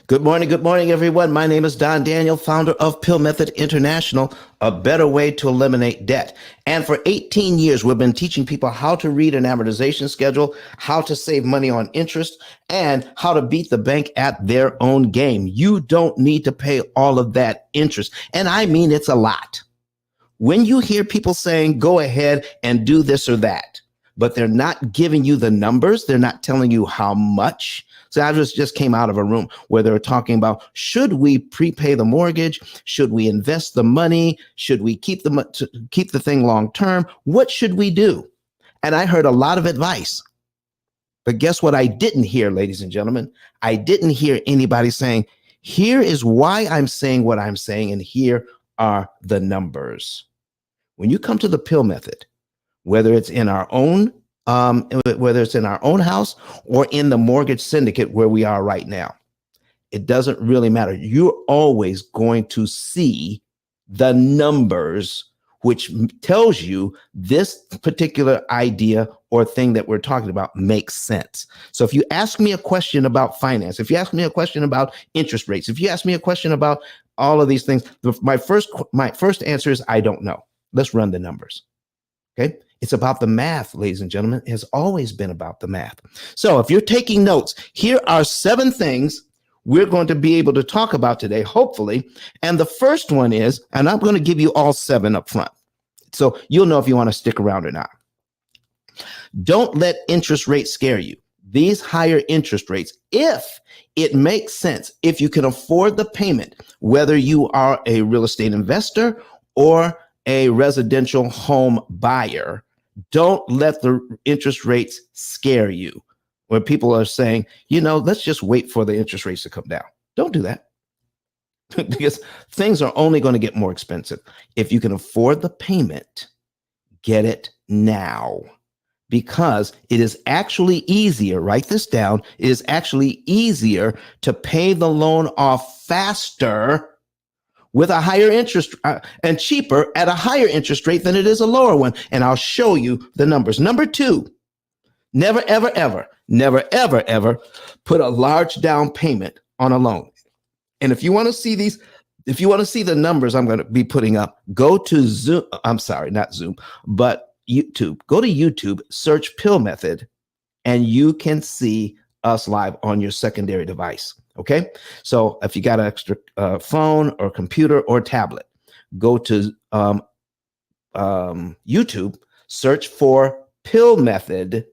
Good morning, everyone. My name is Don Daniel, founder of Pill Method International, a better way to eliminate debt. And for 18 years, we've been teaching people how to read an amortization schedule, how to save money on interest, and how to beat the bank at their own game. You don't need to pay all of that interest. And I mean, it's a lot. When you hear people saying, go ahead and do this or that, but they're not giving you the numbers, they're not telling you how much. So I just came out of a room where they were talking about, should we prepay the mortgage? Should we invest the money? Should we keep the thing long term? What should we do? And I heard a lot of advice. But guess what I didn't hear, ladies and gentlemen? I didn't hear anybody saying, here is why I'm saying what I'm saying, and here are the numbers. When you come to the pill method, whether it's in our own house or in the mortgage syndicate where we are right now, it doesn't really matter. You're always going to see the numbers, which tells you this particular idea or thing that we're talking about makes sense. So if you ask me a question about finance, if you ask me a question about interest rates, if you ask me a question about all of these things, my first answer is I don't know. Let's run the numbers. Okay. It's about the math, ladies and gentlemen. It has always been about the math. So if you're taking notes, here are 7 things we're going to be able to talk about today, hopefully. And the first one is, and I'm going to give you all 7 up front, so you'll know if you want to stick around or not. Don't let interest rates scare you. These higher interest rates, if it makes sense, if you can afford the payment, whether you are a real estate investor or a residential home buyer, don't let the interest rates scare you. When people are saying, let's just wait for the interest rates to come down. Don't do that. Because things are only going to get more expensive. If you can afford the payment, get it now. Because it is actually easier, write this down, it is actually easier to pay the loan off faster with a higher interest and cheaper at a higher interest rate than it is a lower one. And I'll show you the numbers. Number 2, never, ever, ever put a large down payment on a loan. And if you want to see these, if you want to see the numbers I'm going to be putting up, go to Zoom. I'm sorry, not Zoom, but YouTube. Go to YouTube, search Pill Method, and you can see us live on your secondary device. Okay. So if you got an extra phone or computer or tablet, go to YouTube, search for Pill Method,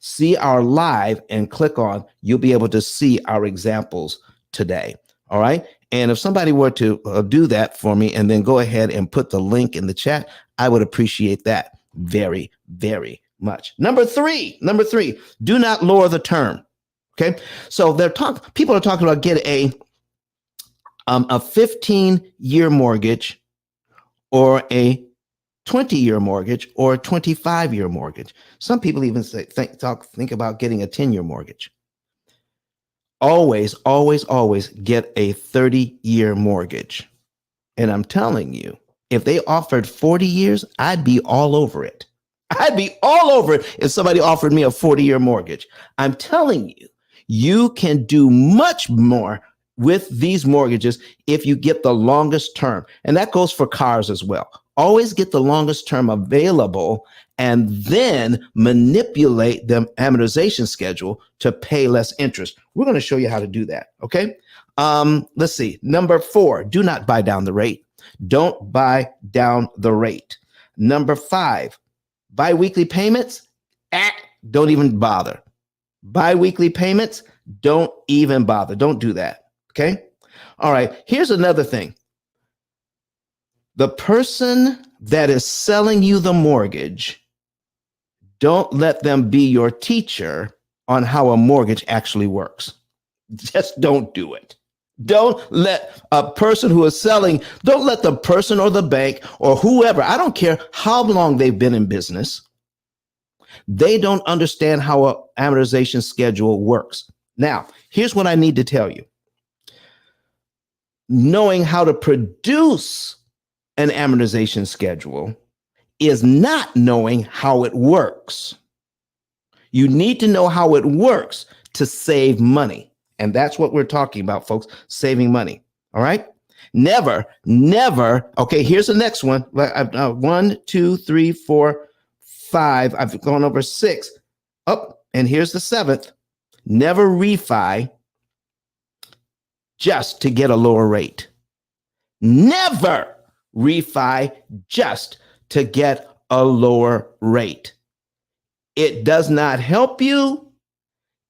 see our live and click on, you'll be able to see our examples today. All right. And if somebody were to do that for me and then go ahead and put the link in the chat, I would appreciate that very, very much. Number three, do not lower the term. Okay. So people are talking about get a 15-year mortgage or a 20-year mortgage or a 25-year mortgage. Some people even think about getting a 10-year mortgage. Always get a 30-year mortgage. And I'm telling you, if they offered 40 years, I'd be all over it. I'd be all over it if somebody offered me a 40-year mortgage. I'm telling you, you can do much more with these mortgages if you get the longest term. And that goes for cars as well. Always get the longest term available and then manipulate the amortization schedule to pay less interest. We're going to show you how to do that. Okay. Let's see. Number 4, do not buy down the rate. Don't buy down the rate. Number 5, biweekly payments. Don't even bother. Biweekly payments. Don't even bother. Don't do that. Okay. All right. Here's another thing. The person that is selling you the mortgage, don't let them be your teacher on how a mortgage actually works. Just don't do it. Don't let a person who is selling, don't let the person or the bank or whoever, I don't care how long they've been in business, they don't understand how an amortization schedule works. Now, here's what I need to tell you. Knowing how to produce an amortization schedule is not knowing how it works. You need to know how it works to save money. And that's what we're talking about, folks, saving money. All right. Never, never. Okay, here's the next one. 1, 2, 3, 4, 5. I've gone over 6. Oh, and here's the 7th. Never refi just to get a lower rate. Never refi just to get a lower rate. It does not help you.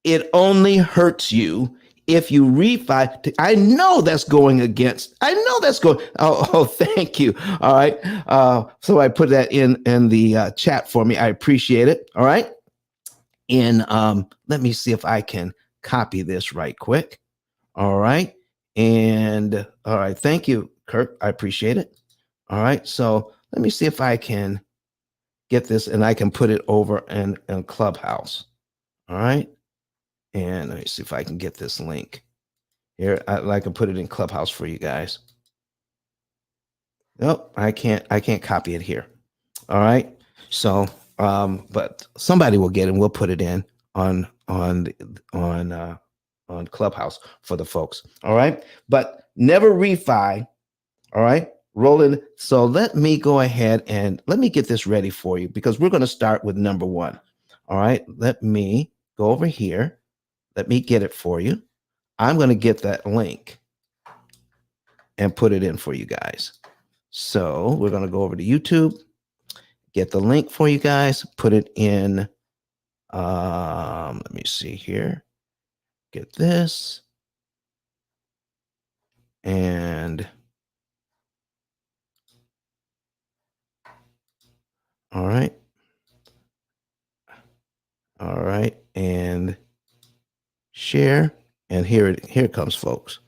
It only hurts you if you refi. I know that's going against. I know that's going. Oh, thank you. All right. So I put that in the chat for me. I appreciate it. All right. And let me see if I can copy this right quick. All right. And all right. Thank you, Kirk. I appreciate it. All right. So let me see if I can get this and I can put it over in Clubhouse. All right. And let me see if I can get this link here. I can put it in Clubhouse for you guys. Nope, I can't copy it here. All right. So, but somebody will get it and we'll put it in on Clubhouse for the folks. All right. But never refi. All right. Rolling. So let me go ahead and let me get this ready for you because we're going to start with number 1. All right. Let me go over here. Let me get it for you. I'm going to get that link and put it in for you guys. So we're going to go over to YouTube, get the link for you guys, put it in. Let me see here. Get this. And all right. All right. And share. And here it comes, folks.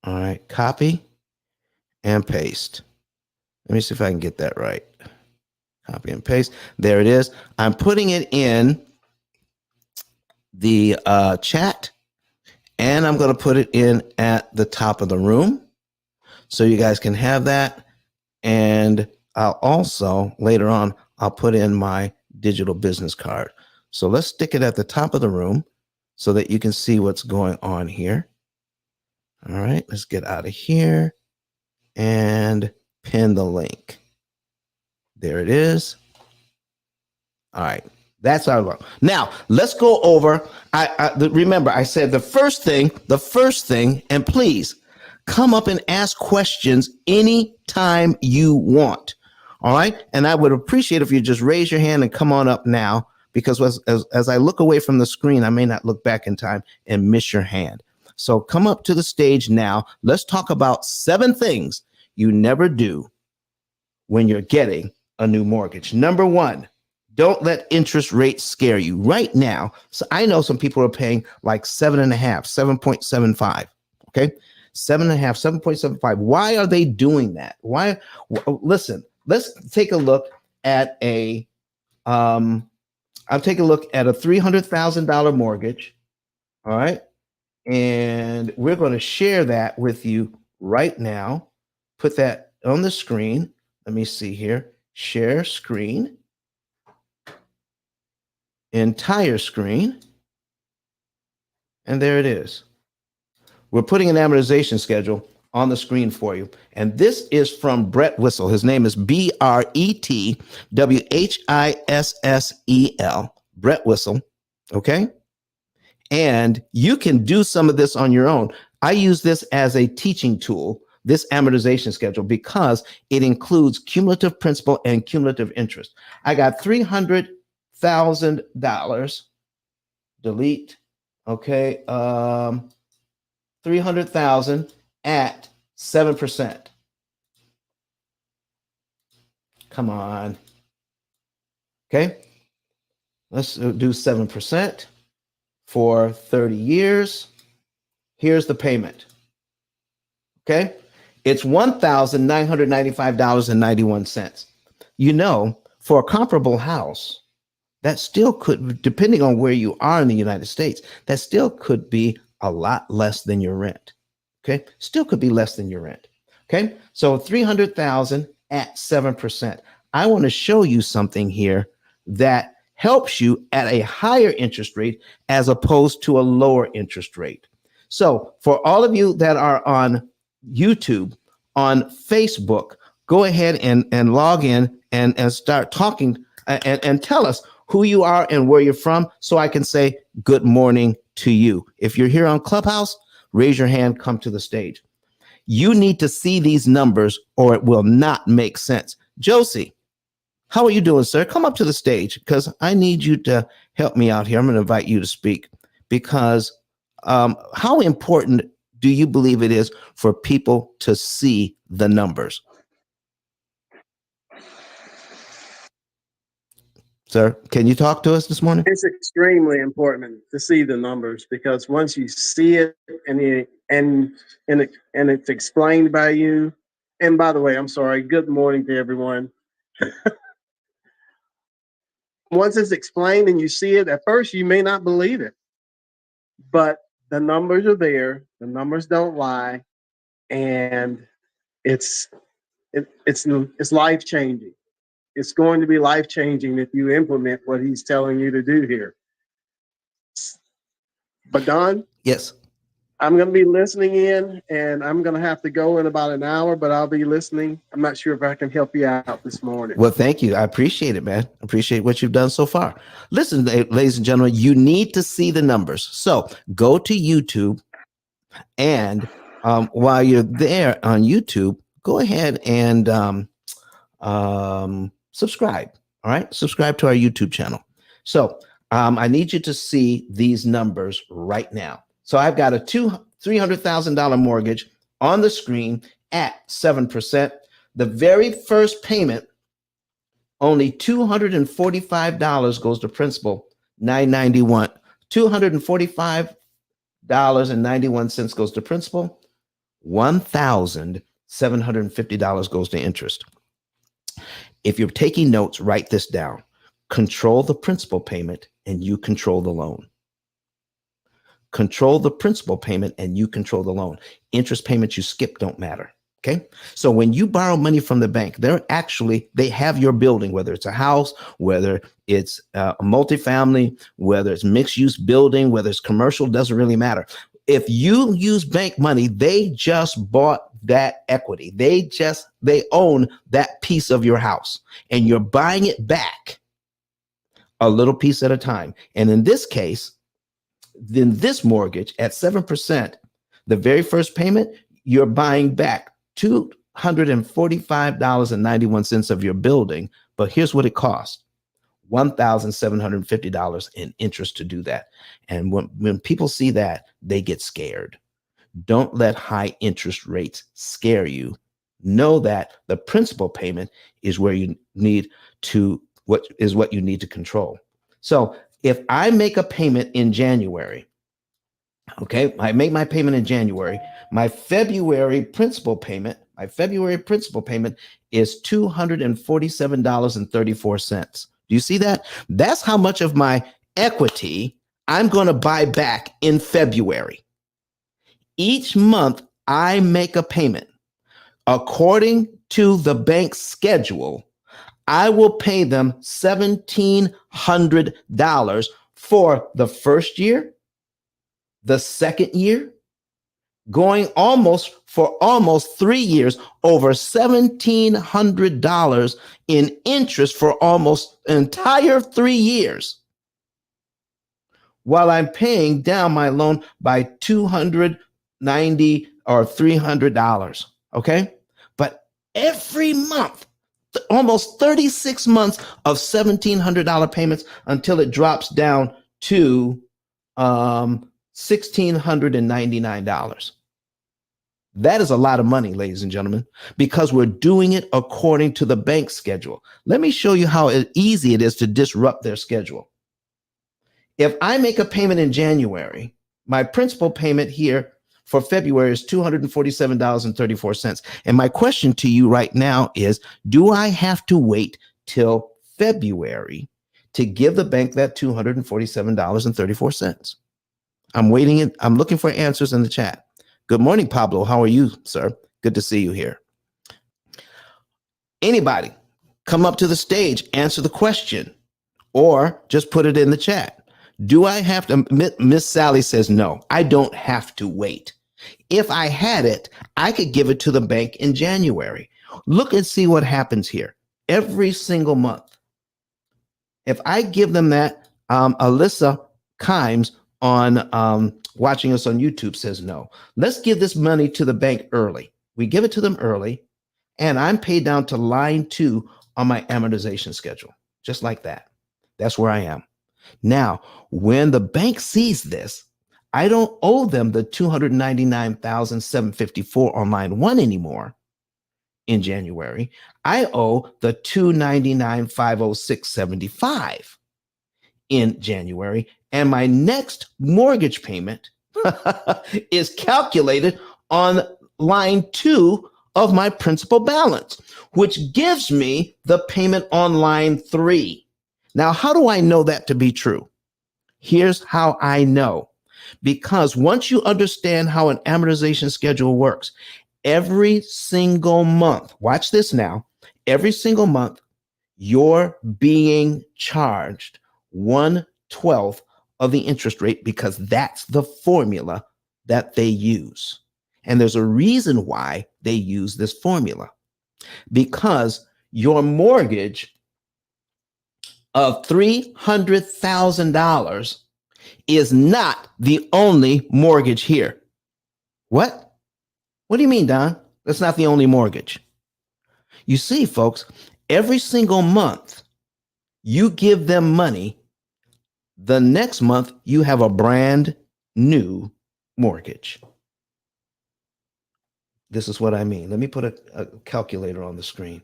All right. Copy and paste. Let me see if I can get that right. Copy and paste. There it is. I'm putting it in the chat, and I'm going to put it in at the top of the room so you guys can have that. And I'll also, later on, I'll put in my digital business card. So let's stick it at the top of the room so that you can see what's going on here. All right, let's get out of here and pin the link. There it is. All right, that's our look. Now let's go over. Remember, I said the first thing, and please come up and ask questions anytime you want. All right, and I would appreciate if you just raise your hand and come on up now, because as I look away from the screen, I may not look back in time and miss your hand. So come up to the stage now. Let's talk about 7 things you never do when you're getting a new mortgage. Number 1, don't let interest rates scare you right now. So I know some people are paying like 7.5, 7.75. Okay. 7.5, 7.75. Why are they doing that? Why? Listen, let's take a look at I'll take a look at a $300,000 mortgage. All right. And we're going to share that with you right now. Put that on the screen. Let me see here. Share screen. Entire screen. And there it is. We're putting an amortization schedule on the screen for you. And this is from Brett Whistle. His name is BRETWHISSEL. Brett Whistle. Okay. And you can do some of this on your own. I use this as a teaching tool, this amortization schedule, because it includes cumulative principal and cumulative interest. I got $300,000. Delete. Okay. 300,000 at 7%. Come on. Okay. Let's do 7% for 30 years. Here's the payment. Okay. It's $1,995.91. You know, for a comparable house, that still could, depending on where you are in the United States, that still could be a lot less than your rent. Okay. Still could be less than your rent. Okay. So 300,000 at 7%. I want to show you something here that helps you at a higher interest rate as opposed to a lower interest rate. So for all of you that are on YouTube, on Facebook, go ahead and log in and start talking and tell us who you are and where you're from so I can say good morning to you. If you're here on Clubhouse, raise your hand, come to the stage. You need to see these numbers or it will not make sense. Josie, how are you doing, sir? Come up to the stage because I need you to help me out here. I'm going to invite you to speak because how important do you believe it is for people to see the numbers? Sir, can you talk to us this morning? It's extremely important to see the numbers because once you see it and it's explained by you. And by the way, I'm sorry. Good morning to everyone. Once it's explained and you see it, at first you may not believe it, but the numbers are there. The numbers don't lie, and it's life changing. It's going to be life changing if you implement what he's telling you to do here. But Don, yes, I'm going to be listening in, and I'm going to have to go in about an hour, but I'll be listening. I'm not sure if I can help you out this morning. Well, thank you. I appreciate it, man. I appreciate what you've done so far. Listen, ladies and gentlemen, you need to see the numbers. So go to YouTube, and while you're there on YouTube, go ahead and subscribe. All right, subscribe to our YouTube channel. So I need you to see these numbers right now. So I've got a $300,000 mortgage on the screen at 7%. The very first payment, only $245 goes to principal, $991. $245.91 goes to principal, $1,750 goes to interest. If you're taking notes, write this down. Control the principal payment and you control the loan. Control the principal payment and you control the loan. Interest payments you skip don't matter. Okay. So when you borrow money from the bank, they have your building, whether it's a house, whether it's a multifamily, whether it's mixed use building, whether it's commercial, doesn't really matter. If you use bank money, they just bought that equity. They own that piece of your house and you're buying it back a little piece at a time. And in this case, then this mortgage at 7%, the very first payment, you're buying back $245.91 of your building. But here's what it costs. $1,750 in interest to do that. And when people see that, they get scared. Don't let high interest rates scare you. Know that the principal payment is where you need to, what you need to control. So if I make a payment in January, okay, I make my payment in January, my February principal payment is $247.34. Do you see that? That's how much of my equity I'm going to buy back in February. Each month I make a payment. According to the bank's schedule, I will pay them $1,700 for the first year, the second year, going for almost 3 years, over $1,700 in interest for almost an entire 3 years, while I'm paying down my loan by $290 or $300. Okay. But every month, almost 36 months of $1,700 payments until it drops down to $1,699. That is a lot of money, ladies and gentlemen, because we're doing it according to the bank schedule. Let me show you how easy it is to disrupt their schedule. If I make a payment in January, my principal payment here for February is $247.34. And my question to you right now is, do I have to wait till February to give the bank that $247.34? I'm waiting. I'm looking for answers in the chat. Good morning, Pablo. How are you, sir? Good to see you here. Anybody come up to the stage, answer the question. or just put it in the chat. Do I have to? Miss Sally says, no, I don't have to wait. If I had it, I could give it to the bank in January. Look and see what happens here every single month. If I give them that, Alyssa Kimes on watching us on YouTube says no. Let's give this money to the bank early. We give it to them early, and I'm paid down to line 2 on my amortization schedule, just like that. That's where I am. Now, when the bank sees this, I don't owe them the $299,754 on line 1 anymore in January. I owe the $299,506.75 in January, and my next mortgage payment is calculated on line 2 of my principal balance, which gives me the payment on line 3. Now, how do I know that to be true? Here's how I know. Because once you understand how an amortization schedule works, every single month, watch this now, every single month, you're being charged 1/12 of the interest rate because that's the formula that they use. And there's a reason why they use this formula. Because your mortgage of $300,000 is not the only mortgage here. What? What do you mean, Don? That's not the only mortgage. You see, folks, every single month you give them money, the next month you have a brand new mortgage. This is what I mean. Let me put a calculator on the screen.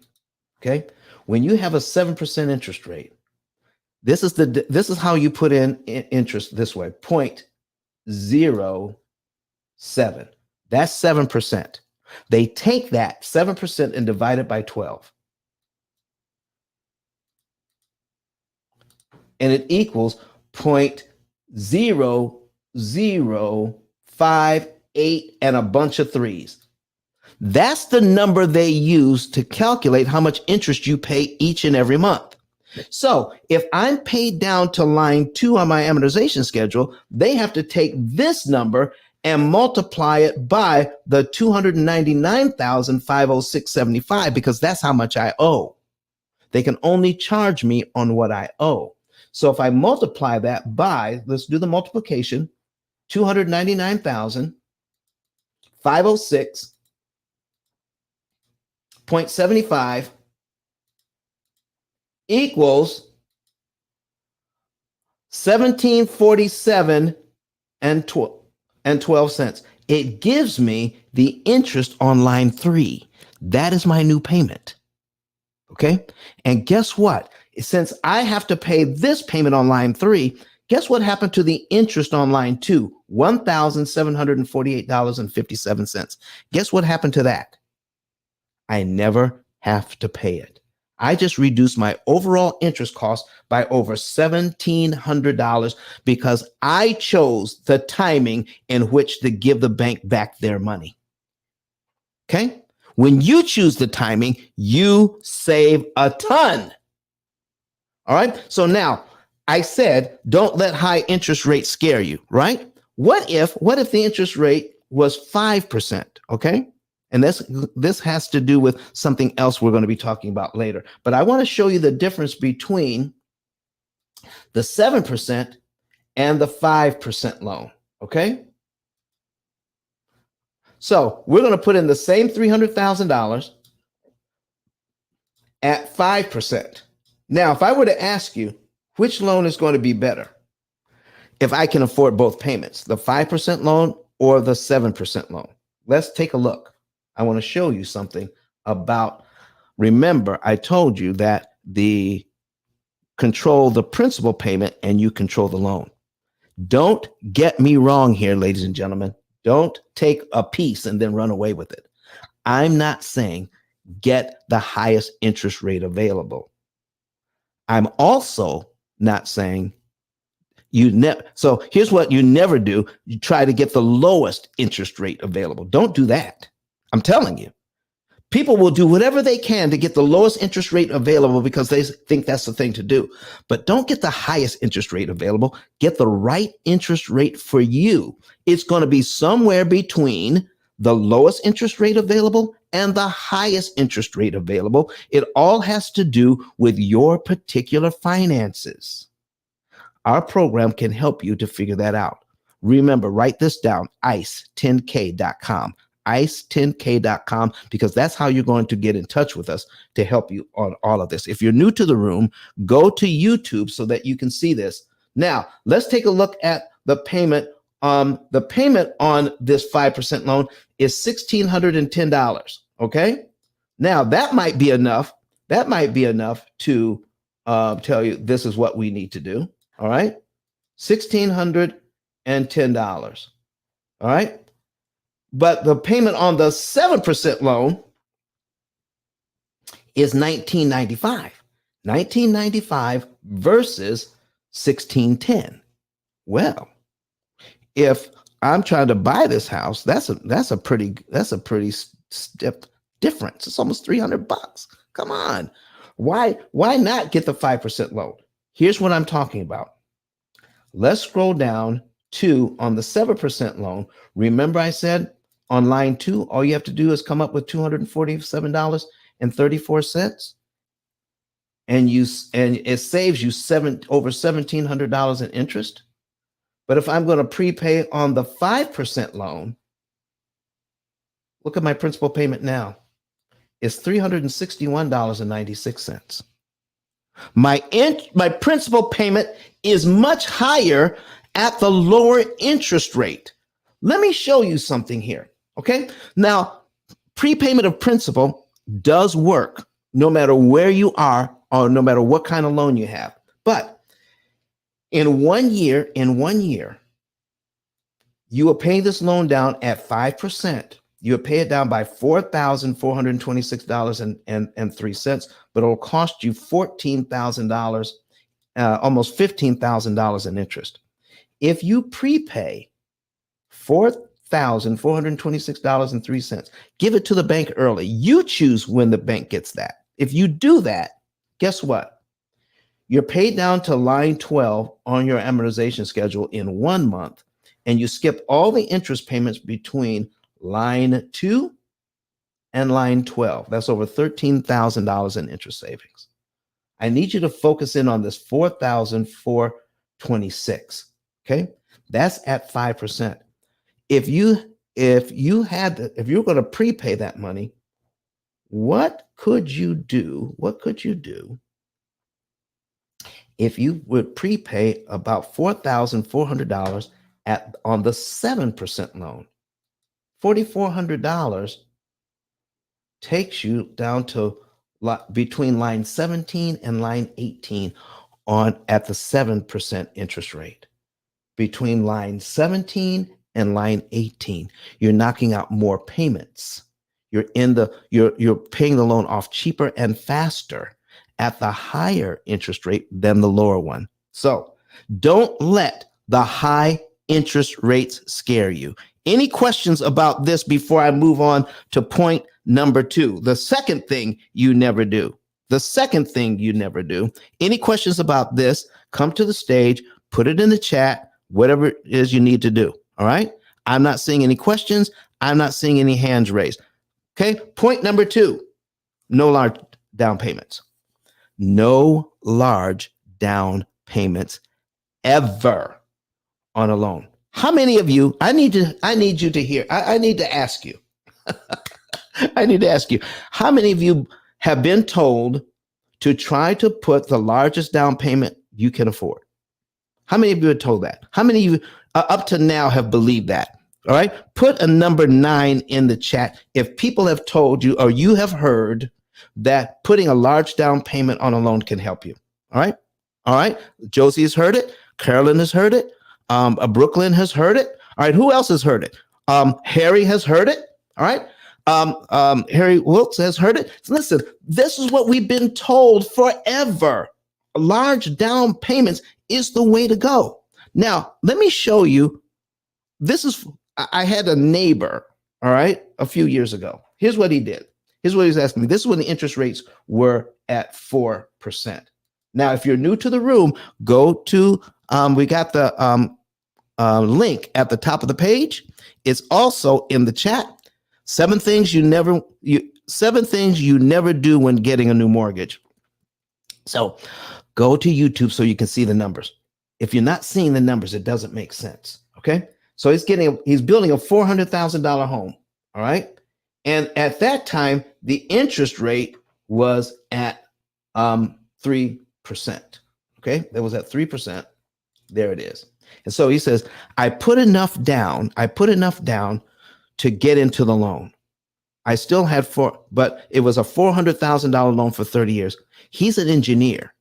Okay? When you have a 7% interest rate, this is how you put in interest this way, 0.07. That's 7%. They take that 7% and divide it by 12. And it equals 0.0058 and a bunch of threes. That's the number they use to calculate how much interest you pay each and every month. So if I'm paid down to line 2 on my amortization schedule, they have to take this number and multiply it by the $299,506.75 because that's how much I owe. They can only charge me on what I owe. So if I multiply that by, let's do the multiplication, 299,506.75 equals 1747 and 12 cents. It gives me the interest on line 3. That is my new payment. Okay. And guess what? Since I have to pay this payment on line 3, guess what happened to the interest on line 2? $1,748.57. Guess what happened to that? I never have to pay it. I just reduced my overall interest cost by over $1,700 because I chose the timing in which to give the bank back their money. Okay? When you choose the timing, you save a ton. All right? So now I said, don't let high interest rates scare you, right? What if the interest rate was 5%? Okay? And this has to do with something else we're going to be talking about later. But I want to show you the difference between the 7% and the 5% loan. Okay. So we're going to put in the same $300,000 at 5%. Now, if I were to ask you which loan is going to be better, if I can afford both payments, the 5% loan or the 7% loan, let's take a look. I want to show you something about, remember, I told you that the control the principal payment and you control the loan. Don't get me wrong here, ladies and gentlemen. Don't take a piece and then run away with it. I'm not saying get the highest interest rate available. I'm also not saying so here's what you never do. You try to get the lowest interest rate available. Don't do that. I'm telling you. People will do whatever they can to get the lowest interest rate available because they think that's the thing to do. But don't get the highest interest rate available. Get the right interest rate for you. It's going to be somewhere between the lowest interest rate available and the highest interest rate available. It all has to do with your particular finances. Our program can help you to figure that out. Remember, write this down, ice10k.com, ice10k.com, because that's how you're going to get in touch with us to help you on all of this. If you're new to the room, go to YouTube so that you can see this. Now, let's take a look at the payment. The payment on this 5% loan is $1,610. Okay. Now that might be enough. That might be enough to tell you this is what we need to do. All right. $1,610. All right. But the payment on the 7% loan is $1,995 versus $1,610. Well, if I'm trying to buy this house, that's a pretty stiff difference. It's almost $300. Come on. Why not get the 5% loan? Here's what I'm talking about. Let's scroll down to on the 7% loan. Remember I said on line 2, all you have to do is come up with $247.34, and it saves you over $1,700 in interest. But if I'm going to prepay on the 5% loan, look at my principal payment now. It's $361.96. My principal payment is much higher at the lower interest rate. Let me show you something here. Okay. Now, prepayment of principal does work no matter where you are or no matter what kind of loan you have. But in 1 year, you will pay this loan down at 5%. You will pay it down by $4,426.03, but it'll cost you $14,000, almost $15,000 in interest. If you prepay $4,426.03, give it to the bank early. You choose when the bank gets that. If you do that, guess what? You're paid down to line 12 on your amortization schedule in 1 month, and you skip all the interest payments between line 2 and line 12. That's over $13,000 in interest savings. I need you to focus in on this $4,426. Okay, that's at 5%. If you're going to prepay that money, what could you do? If you would prepay about $4,400 on the 7% loan? $4,400 takes you down to between line 17 and line 18 at the 7% interest rate. Between line 17 and line 18, you're knocking out more payments. You're paying the loan off cheaper and faster at the higher interest rate than the lower one. So don't let the high interest rates scare you. Any questions about this before I move on to point number 2? The second thing you never do. Any questions about this? Come to the stage, put it in the chat, whatever it is you need to do. All right. I'm not seeing any questions. I'm not seeing any hands raised. Okay. Point number 2, no large down payments. No large down payments ever on a loan. How many of you, I need to ask you, how many of you have been told to try to put the largest down payment you can afford? How many of you are told that? How many of you up to now have believed that? All right. Put a number 9 in the chat if people have told you or you have heard that putting a large down payment on a loan can help you. All right. All right. Josie has heard it. Carolyn has heard it. Brooklyn has heard it. All right. Who else has heard it? Harry has heard it. All right. Harry Wilkes has heard it. So listen, this is what we've been told forever. Large down payments is the way to go. Now, let me show you. I had a neighbor, all right, a few years ago. Here's what he did. Here's what he's asking me. This is when the interest rates were at 4%. Now, if you're new to the room, go to, we got the link at the top of the page. It's also in the chat. Seven things you never do when getting a new mortgage. So go to YouTube so you can see the numbers. If you're not seeing the numbers, it doesn't make sense. Okay. So he's building a $400,000 home. All right. And at that time, the interest rate was at 3%. Okay. That was at 3%. There it is. And so he says, I put enough down to get into the loan. I still had but it was a $400,000 loan for 30 years. He's an engineer.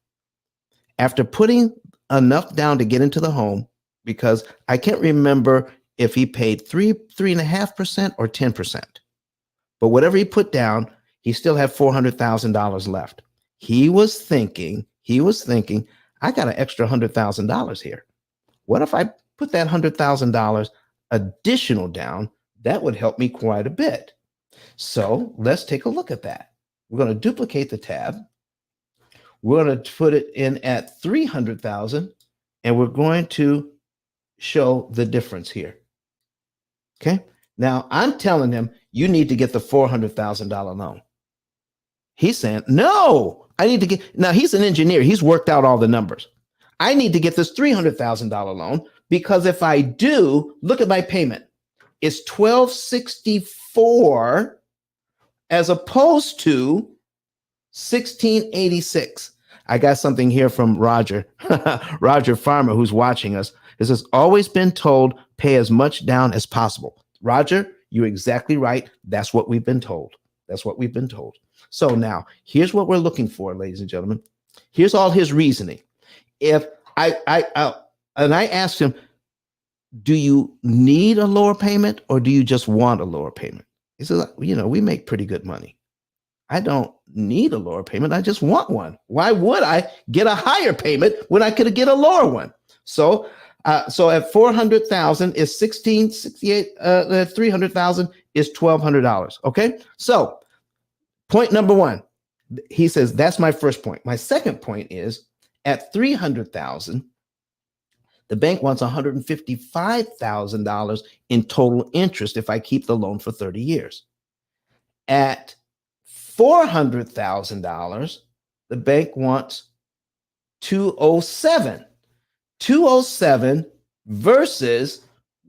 After putting enough down to get into the home, because I can't remember if he paid 3.5% or 10%, but whatever he put down, he still had $400,000 left. He was thinking, I got an extra $100,000 here. What if I put that $100,000 additional down? That would help me quite a bit. So let's take a look at that. We're going to duplicate the tab. We're going to put it in at 300,000, and we're going to show the difference here. Okay. Now I'm telling him you need to get the $400,000 loan. He's saying, no, I need to get, now he's an engineer. He's worked out all the numbers. I need to get this $300,000 loan because if I do, look at my payment. It's $1,264 as opposed to $1,686. I got something here from Roger, Roger Farmer, who's watching us. It says, always been told, pay as much down as possible. Roger, you're exactly right. That's what we've been told. That's what we've been told. So now here's what we're looking for, ladies and gentlemen. Here's all his reasoning. If I asked him, do you need a lower payment or do you just want a lower payment? He says, we make pretty good money. I don't need a lower payment. I just want one. Why would I get a higher payment when I could get a lower one? So at 400,000 is 1,668. 300,000 is $1,200. Okay. So point number one, he says, that's my first point. My second point is at 300,000, the bank wants $155,000 in total interest if I keep the loan for 30 years. At $400,000, the bank wants 207. 207 versus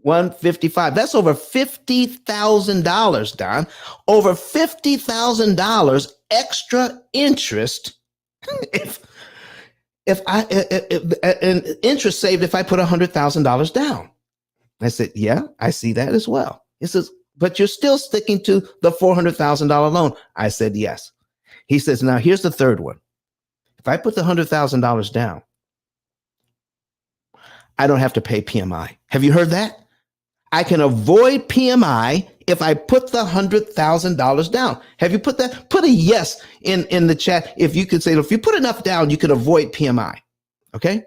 155. That's over $50,000, Don. Over $50,000 extra interest if interest saved if I put $100,000 down. I said, yeah, I see that as well. He says, but you're still sticking to the $400,000 loan. I said, yes. He says, now here's the third one. If I put the $100,000 down, I don't have to pay PMI. Have you heard that? I can avoid PMI if I put the $100,000 down. Have you put that? Put a yes in the chat. If you could say, if you put enough down, you could avoid PMI. Okay.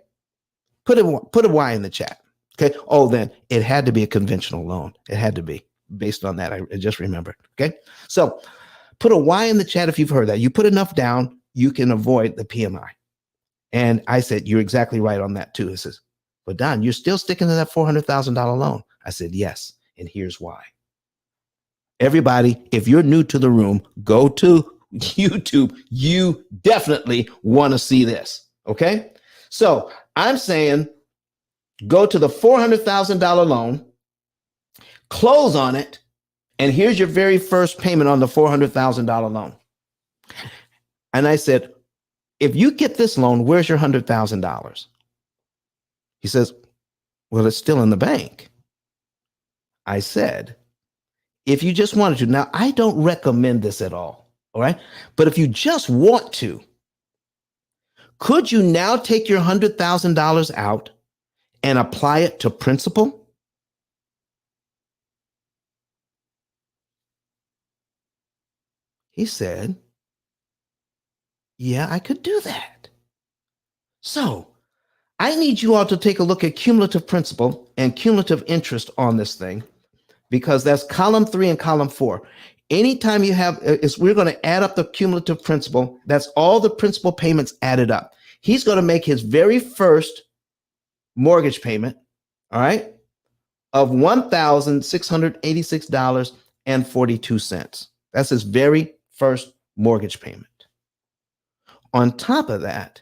Put a Y in the chat. Okay. Oh, then it had to be a conventional loan. It had to be based on that. I just remembered. Okay. So put a Y in the chat if you've heard that. You put enough down, you can avoid the PMI. And I said, you're exactly right on that too. It says, but Don, you're still sticking to that $400,000 loan. I said, yes. And here's why. Everybody, if you're new to the room, go to YouTube. You definitely want to see this. Okay. So I'm saying go to the $400,000 loan, close on it. And here's your very first payment on the $400,000 loan. And I said, if you get this loan, where's your $100,000? He says, well, it's still in the bank. I said, if you just wanted to, now I don't recommend this at all. All right. But if you just want to, could you now take your $100,000 out and apply it to principal? He said, yeah, I could do that. So I need you all to take a look at cumulative principal and cumulative interest on this thing, because that's column 3 and column 4. Anytime you have, we're going to add up the cumulative principal. That's all the principal payments added up. He's going to make his very first mortgage payment, all right, of $1,686.42. That's his very first mortgage payment. On top of that,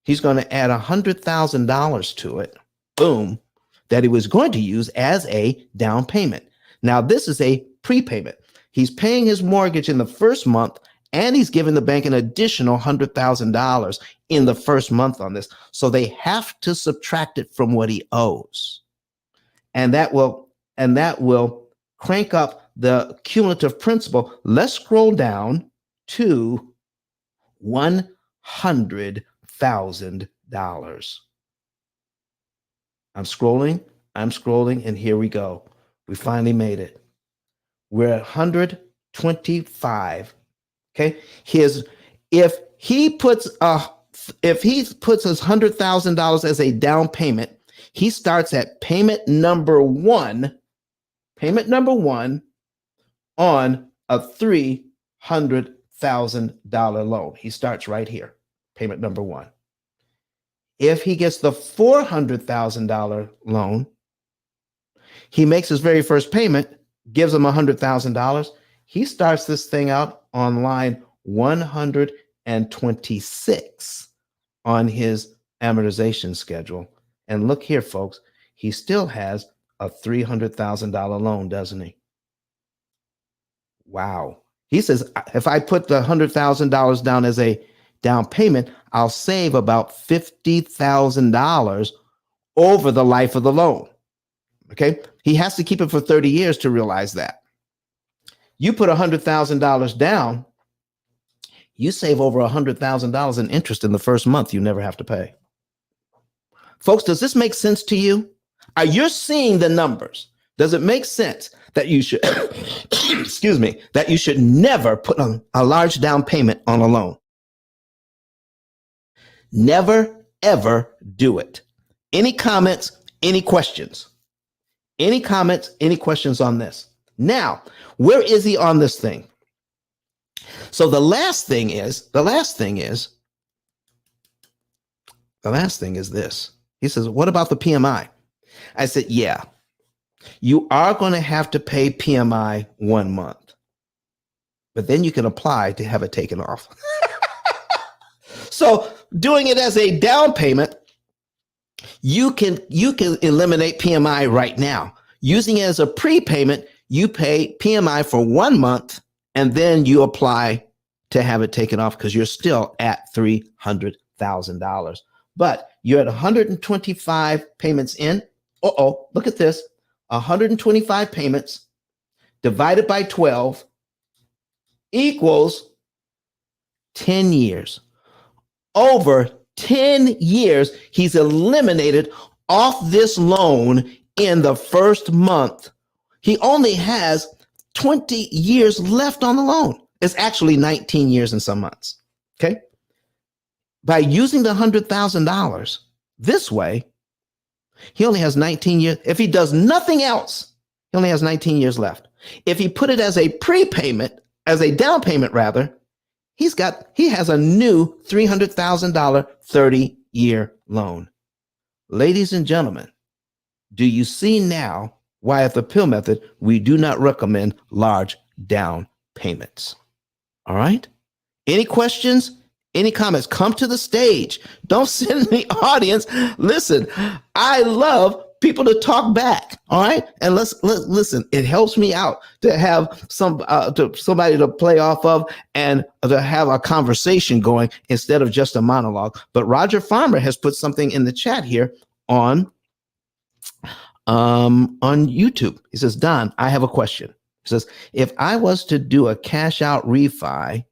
he's going to add $100,000 to it, boom, that he was going to use as a down payment. Now, this is a prepayment. He's paying his mortgage in the first month, and he's giving the bank an additional $100,000 in the first month on this. So they have to subtract it from what he owes. And that will crank up the cumulative principal. Let's scroll down to $100,000. I'm scrolling, and here we go. We finally made it. We're at 125. Okay. If he puts his $100,000 as a down payment, he starts at payment number one on a $300,000 loan. He starts right here, payment number one. If he gets the $400,000 loan, he makes his very first payment, gives him $100,000. He starts this thing out on line 126 on his amortization schedule. And look here, folks, he still has a $300,000 loan, doesn't he? Wow. He says, if I put the $100,000 down as a down payment, I'll save about $50,000 over the life of the loan. Okay. He has to keep it for 30 years to realize that. You put $100,000 down, you save over $100,000 in interest in the first month you never have to pay. Folks, does this make sense to you? Are you seeing the numbers? Does it make sense that you should, excuse me, that you should never put on a large down payment on a loan? Never, ever do it. Any comments, any questions? Any comments, any questions on this? Now, where is he on this thing? So the last thing is this. He says, what about the PMI? I said, yeah, you are going to have to pay PMI 1 month, but then you can apply to have it taken off. So doing it as a down payment, you can eliminate PMI right now. Using it as a prepayment, you pay PMI for 1 month, and then you apply to have it taken off because you're still at $300,000. But you're at 125 payments in. Look at this. 125 payments divided by 12 equals 10 years. Over 10 years, he's eliminated off this loan in the first month. He only has 20 years left on the loan. It's actually 19 years and some months. Okay. By using the $100,000 this way, he only has 19 years. If he does nothing else, he only has 19 years left. If he put it as a prepayment, as a down payment rather, he has a new $300,000 30-year loan. Ladies and gentlemen, do you see now why at the P.I.L.L method, we do not recommend large down payments? All right. Any questions? Any comments? Come to the stage. Don't sit in the audience. Listen, I love people to talk back. All right. And let's listen. It helps me out to have somebody to play off of and to have a conversation going instead of just a monologue. But Roger Farmer has put something in the chat here on YouTube. He says, Don, I have a question. He says, if I was to do a cash out refi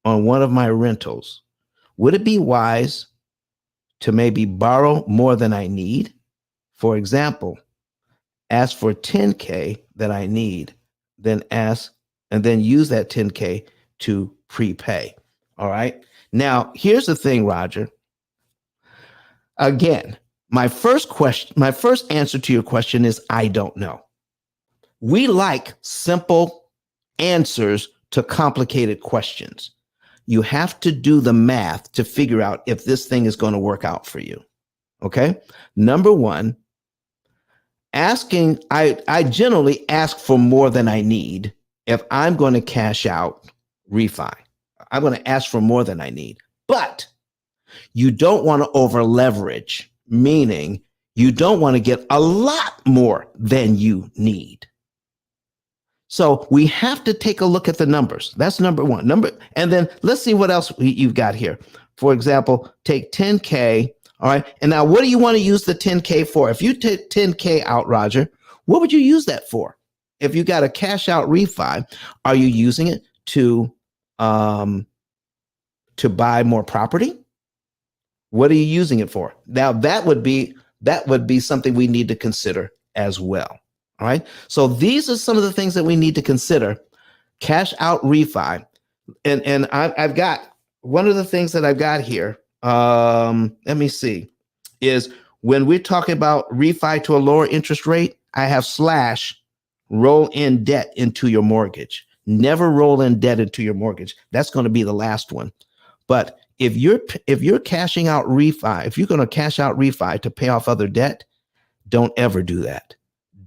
on one of my rentals, would it be wise to maybe borrow more than I need? For example, ask for 10K that I need, then use that 10K to prepay. All right. Now, here's the thing, Roger. Again, my first answer to your question is I don't know. We like simple answers to complicated questions. You have to do the math to figure out if this thing is going to work out for you. Okay. Number one, I generally ask for more than I need if I'm going to cash out refi. I'm going to ask for more than I need. But you don't want to over leverage, meaning you don't want to get a lot more than you need. So we have to take a look at the numbers. That's number one. And then let's see what else you've got here. For example, take 10K. All right. And now what do you want to use the 10K for? If you take 10K out, Roger, what would you use that for? If you got a cash out refi, are you using it to buy more property? What are you using it for? Now that would be something we need to consider as well. All right. So these are some of the things that we need to consider. Cash out refi. And I've got one of the things that I've got here. Let me see, is when we're talking about refi to a lower interest rate, I have / roll in debt into your mortgage. Never roll in debt into your mortgage. That's going to be the last one. But if you're cashing out refi, if you're going to cash out refi to pay off other debt, don't ever do that.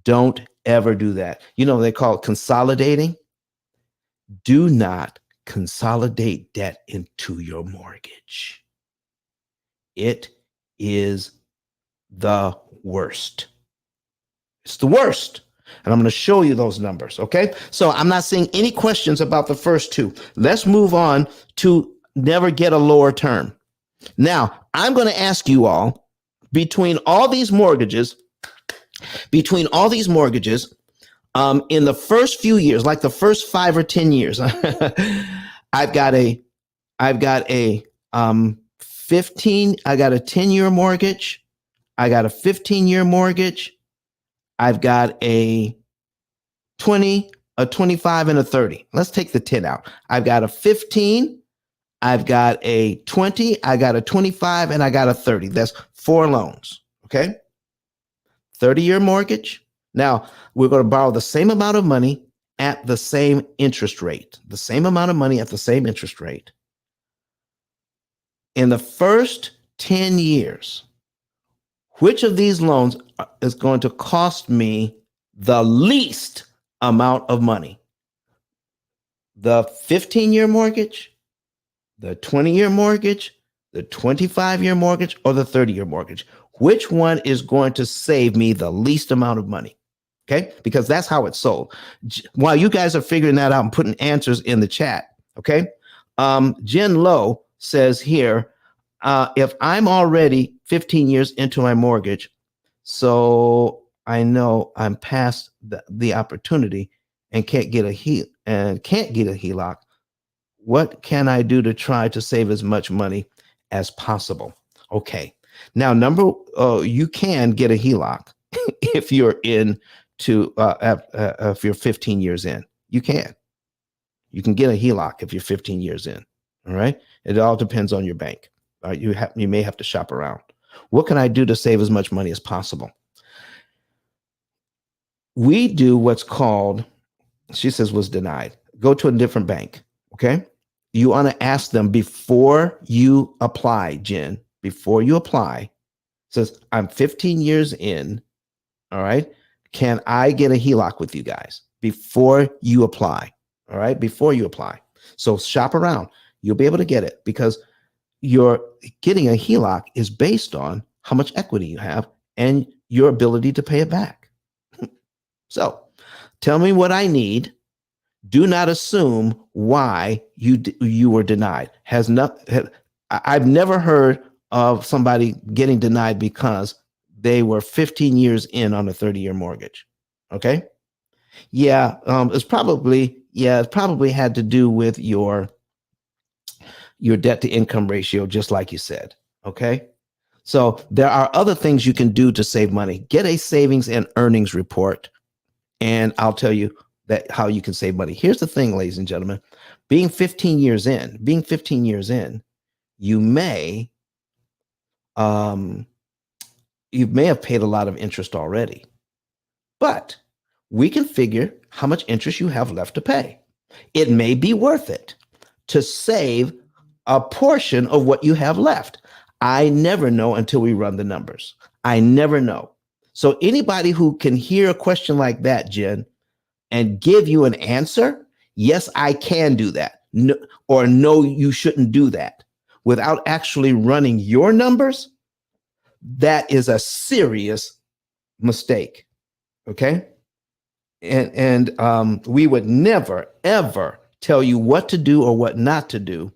Don't ever do that. You know, they call it consolidating. Do not consolidate debt into your mortgage. It is the worst. It's the worst. And I'm going to show you those numbers. Okay. So I'm not seeing any questions about the first two. Let's move on to never get a lower term. Now, I'm going to ask you all, between all these mortgages, in the first few years, like the first 5 or 10 years, I've got a 10-year mortgage. I got a 15-year mortgage. I've got a 20, a 25, and a 30. Let's take the 10 out. I've got a 15, I've got a 20, I got a 25, and I got a 30. That's 4 loans. Okay. 30-year mortgage. Now we're going to borrow the same amount of money at the same interest rate. The same amount of money at the same interest rate. In the first 10 years, which of these loans is going to cost me the least amount of money? The 15-year mortgage, the 20-year mortgage, the 25-year mortgage, or the 30-year mortgage? Which one is going to save me the least amount of money? Okay, because that's how it's sold. While you guys are figuring that out and putting answers in the chat, okay, Jen Lowe says here, if I'm already 15 years into my mortgage, so I know I'm past the opportunity and can't get a HELOC, what can I do to try to save as much money as possible? Okay, now you can get a HELOC if you're if you're 15 years in. You can get a HELOC if you're 15 years in. All right, it all depends on your bank. You may have to shop around. What can I do to save as much money as possible? We do what's called, she says, was denied. Go to a different bank. Okay. You want to ask them before you apply, Jen, before you apply, says, I'm 15 years in. All right. Can I get a HELOC with you guys before you apply? All right. Before you apply. So shop around. You'll be able to get it, because you're getting a HELOC is based on how much equity you have and your ability to pay it back. So tell me what I need. Do not assume why you were denied. I've never heard of somebody getting denied because they were 15 years in on a 30-year mortgage. Okay. Yeah. It probably had to do with your debt to income ratio, just like you said. Okay. So there are other things you can do to save money. Get a savings and earnings report, and I'll tell you how you can save money. Here's the thing, ladies and gentlemen, being 15 years in, you may have paid a lot of interest already, but we can figure how much interest you have left to pay. It may be worth it to save a portion of what you have left. I never know until we run the numbers. I never know. So anybody who can hear a question like that, Jen, and give you an answer, yes, I can do that. No, or no, you shouldn't do that without actually running your numbers, that is a serious mistake. Okay. And we would never, ever tell you what to do or what not to do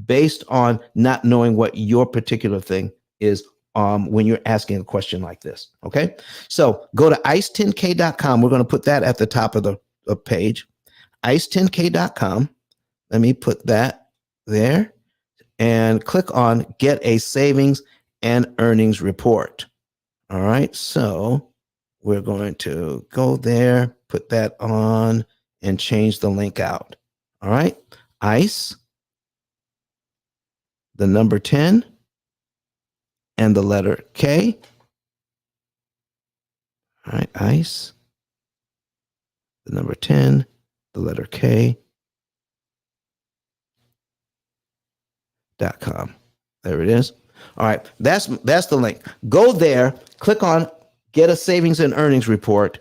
based on not knowing what your particular thing is when you're asking a question like this. Okay. So go to ice10k.com. We're going to put that at the top of the page. ice10k.com. Let me put that there and click on get a savings and earnings report. All right. So we're going to go there, put that on, and change the link out. All right. ICE, the number 10, and the letter K. All right. ICE, the number 10, the letter K.com. There it is. All right. That's the link. Go there, click on get a savings and earnings report,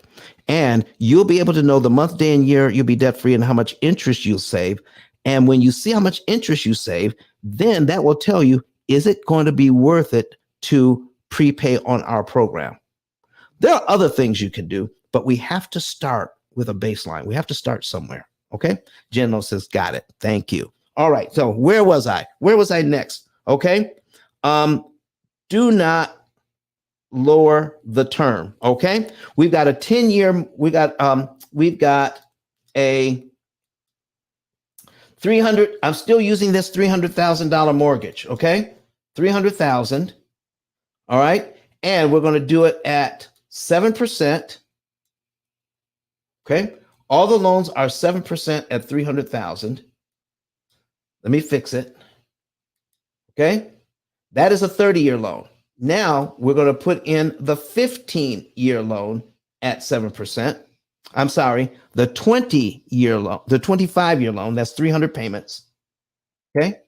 and you'll be able to know the month, day, and year you'll be debt free and how much interest you'll save. And when you see how much interest you save, then that will tell you, is it going to be worth it to prepay on our program? There are other things you can do, but we have to start with a baseline. We have to start somewhere. Okay. Jenlo says, got it. Thank you. All right. So where was I? Where was I next? Okay. Do not lower the term. Okay. We've got a 10-year, we've got a 300, I'm still using this $300,000 mortgage. Okay. 300,000. All right. And we're going to do it at 7%. Okay. All the loans are 7% at 300,000. Let me fix it. Okay. That is a 30-year loan. Now we're going to put in the 15-year loan at 7%. I'm sorry, the 20-year loan, the 25-year loan, that's 300 payments. Okay.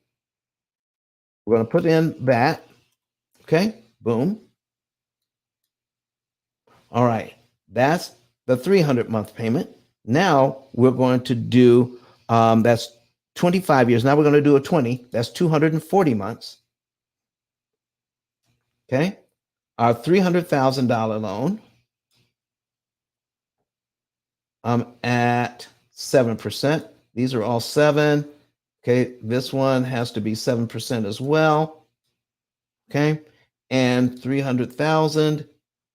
We're going to put in that. Okay. Boom. All right. That's the 300-month payment. Now we're going to do, that's 25 years. Now we're going to do a 20. That's 240 months. Okay. Our $300,000 loan at 7%. These are all 7. Okay. This one has to be 7% as well. Okay. And 300,000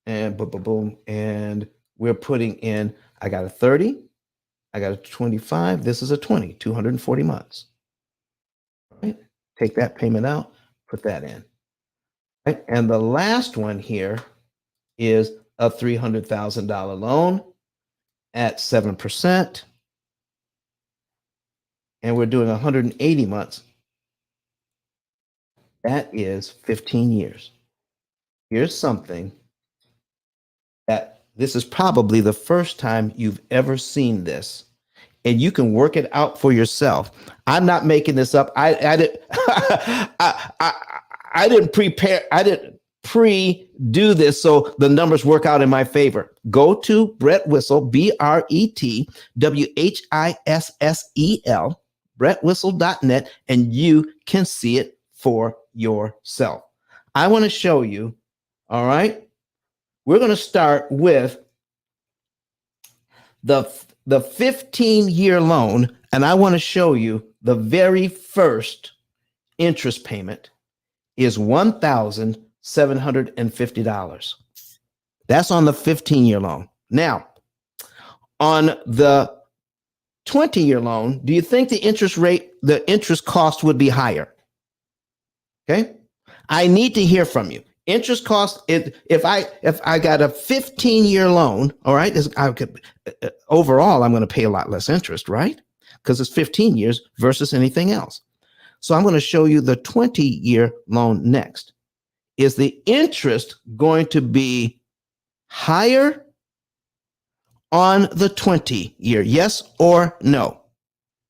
and boom, boom, boom. And we're putting in, I got a 30. I got a 25. This is a 20, 240 months. All right. Take that payment out, put that in. Right. And the last one here is a $300,000 loan at 7%. And we're doing 180 months. That is 15 years. Here's something that this is probably the first time you've ever seen this, and you can work it out for yourself. I'm not making this up. I didn't prepare. I didn't pre-do this, so the numbers work out in my favor. Go to Brett Wissel, BRETWHISSEL, brettwissel.net, and you can see it for yourself. I want to show you. All right. We're going to start with the 15-year loan, and I want to show you the very first interest payment is $1,750. That's on the 15-year loan. Now, on the 20-year loan, do you think the interest cost would be higher? Okay. I need to hear from you. Interest cost, if I got a 15-year loan, all right, overall, I'm going to pay a lot less interest, right? Because it's 15 years versus anything else. So I'm going to show you the 20-year loan next. Is the interest going to be higher on the 20-year? Yes or no?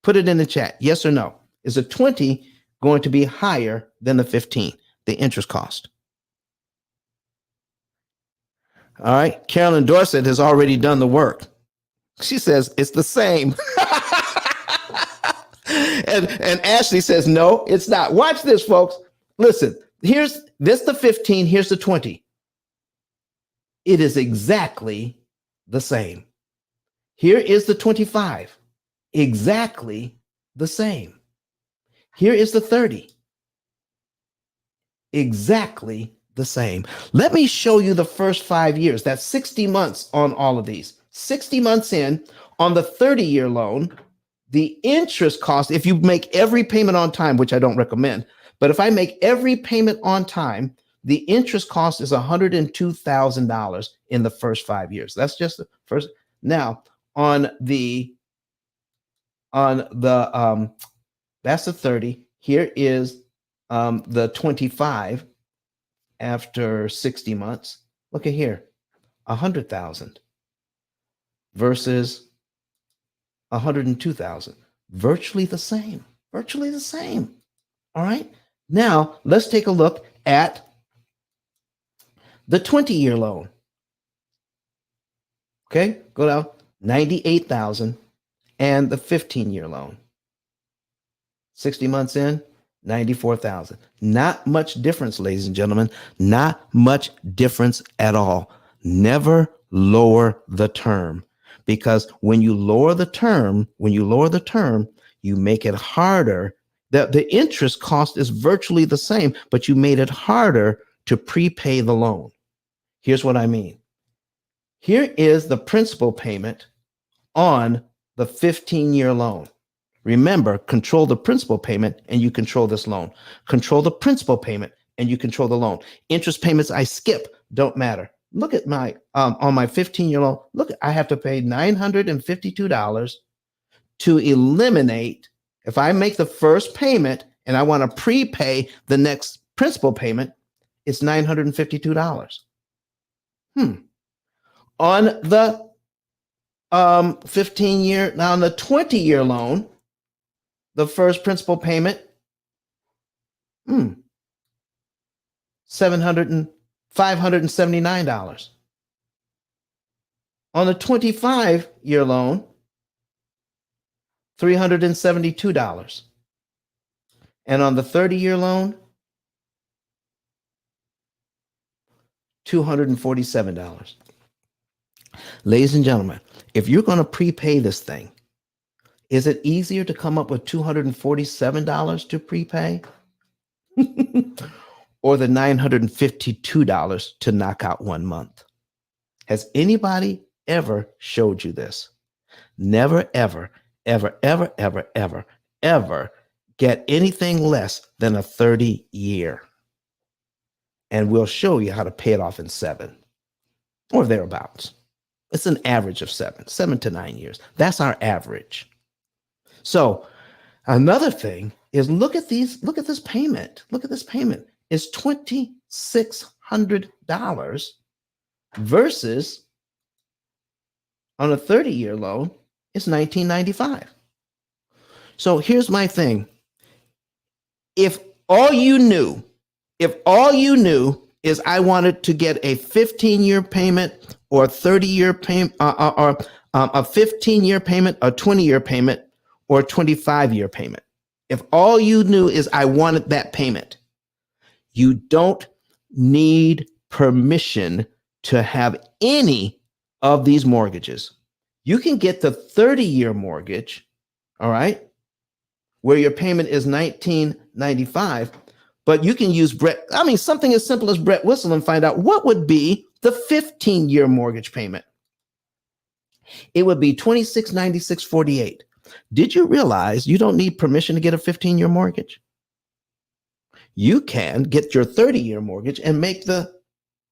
Put it in the chat. Yes or no? Is the 20 going to be higher than the 15, the interest cost? All right. Carolyn Dorset has already done the work. She says it's the same. and Ashley says, no, it's not. Watch this, folks. Listen, here's this the 15, here's the 20. It is exactly the same. Here is the 25. Exactly the same. Here is the 30. Exactly the same. Let me show you the first 5 years. That's 60 months on all of these. 60 months in on the 30-year loan, the interest cost, if you make every payment on time, which I don't recommend, but if I make every payment on time, the interest cost is $102,000 in the first 5 years. That's just the first. Now, on the that's the 30. Here is the 25 after 60 months. Look at here, 100,000 versus 102,000. Virtually the same. Virtually the same. All right. Now let's take a look at the 20-year loan. Okay, go down 98,000 and the 15-year loan. 60 months in, 94,000. Not much difference, ladies and gentlemen. Not much difference at all. Never lower the term, because when you lower the term, you make it harder. The interest cost is virtually the same, but you made it harder to prepay the loan. Here's what I mean. Here is the principal payment on the 15-year loan. Remember, control the principal payment and you control this loan. Control the principal payment and you control the loan. Interest payments I skip don't matter. Look at my on my 15-year loan. Look, I have to pay $952 to eliminate. If I make the first payment and I want to prepay the next principal payment, it's $952. On the 15-year, now on the 20-year loan, the first principal payment, $579. On the 25-year loan, $372. And on the 30-year loan, $247. Ladies and gentlemen, if you're going to prepay this thing, is it easier to come up with $247 to prepay or the $952 to knock out 1 month? Has anybody ever showed you this? Never, ever, ever, ever, ever, ever, ever get anything less than a 30-year. And we'll show you how to pay it off in 7 or thereabouts. It's an average of 7 to 9 years. That's our average. So another thing is look at this payment. Look at this payment. It's $2,600 versus on a 30-year loan, it's $1,995. So here's my thing. If all you knew is I wanted to get a 15-year payment or a 30-year payment or a 15-year payment, a 20-year payment, or a 25-year payment. If all you knew is I wanted that payment, you don't need permission to have any of these mortgages. You can get the 30-year mortgage, all right, where your payment is $1,995, but you can use something as simple as Brett Whistle and find out what would be the 15-year mortgage payment. It would be $2,696.48. Did you realize you don't need permission to get a 15-year mortgage? You can get your 30-year mortgage and make the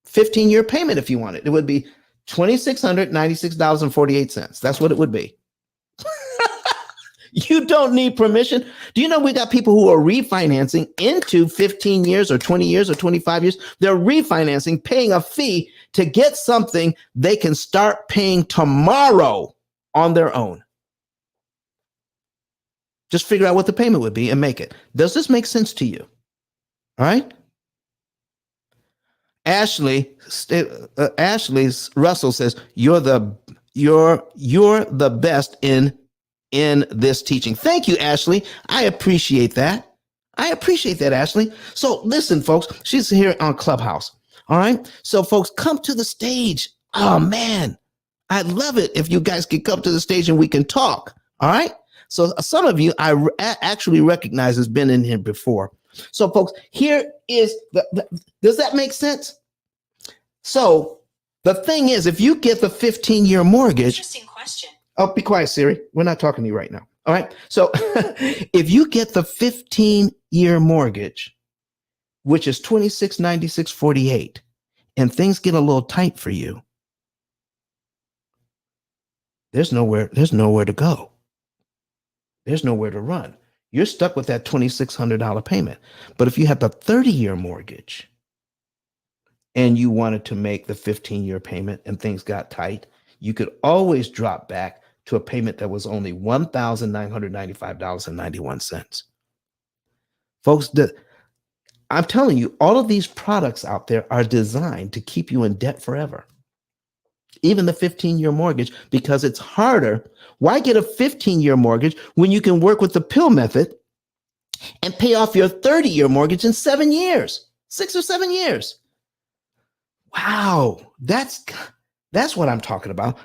15-year payment if you want it. It would be $2,696.48. That's what it would be. You don't need permission. Do you know we got people who are refinancing into 15 years or 20 years or 25 years? They're refinancing, paying a fee to get something they can start paying tomorrow on their own. Just figure out what the payment would be and make it. Does this make sense to you? All right. Ashley Russell says you're the best in this teaching. Thank you, Ashley. I appreciate that. Ashley. So listen, folks, she's here on Clubhouse. All right. So folks, come to the stage. Oh man, I'd love it if you guys could come to the stage and we can talk. All right. So some of you I actually recognize has been in here before. So folks, here is does that make sense? So the thing is, if you get the 15-year mortgage. Interesting question. Oh, be quiet, Siri. We're not talking to you right now. All right. So if you get the 15-year mortgage, which is 2696.48, and things get a little tight for you, there's nowhere to go. There's nowhere to run. You're stuck with that $2,600 payment. But if you have the 30-year mortgage and you wanted to make the 15-year payment and things got tight, you could always drop back to a payment that was only $1,995.91. Folks, I'm telling you, all of these products out there are designed to keep you in debt forever. Even the 15-year mortgage, because it's harder. Why get a 15-year mortgage when you can work with the P.I.L.L method and pay off your 30-year mortgage in 7 years, 6 or 7 years? Wow, that's what I'm talking about.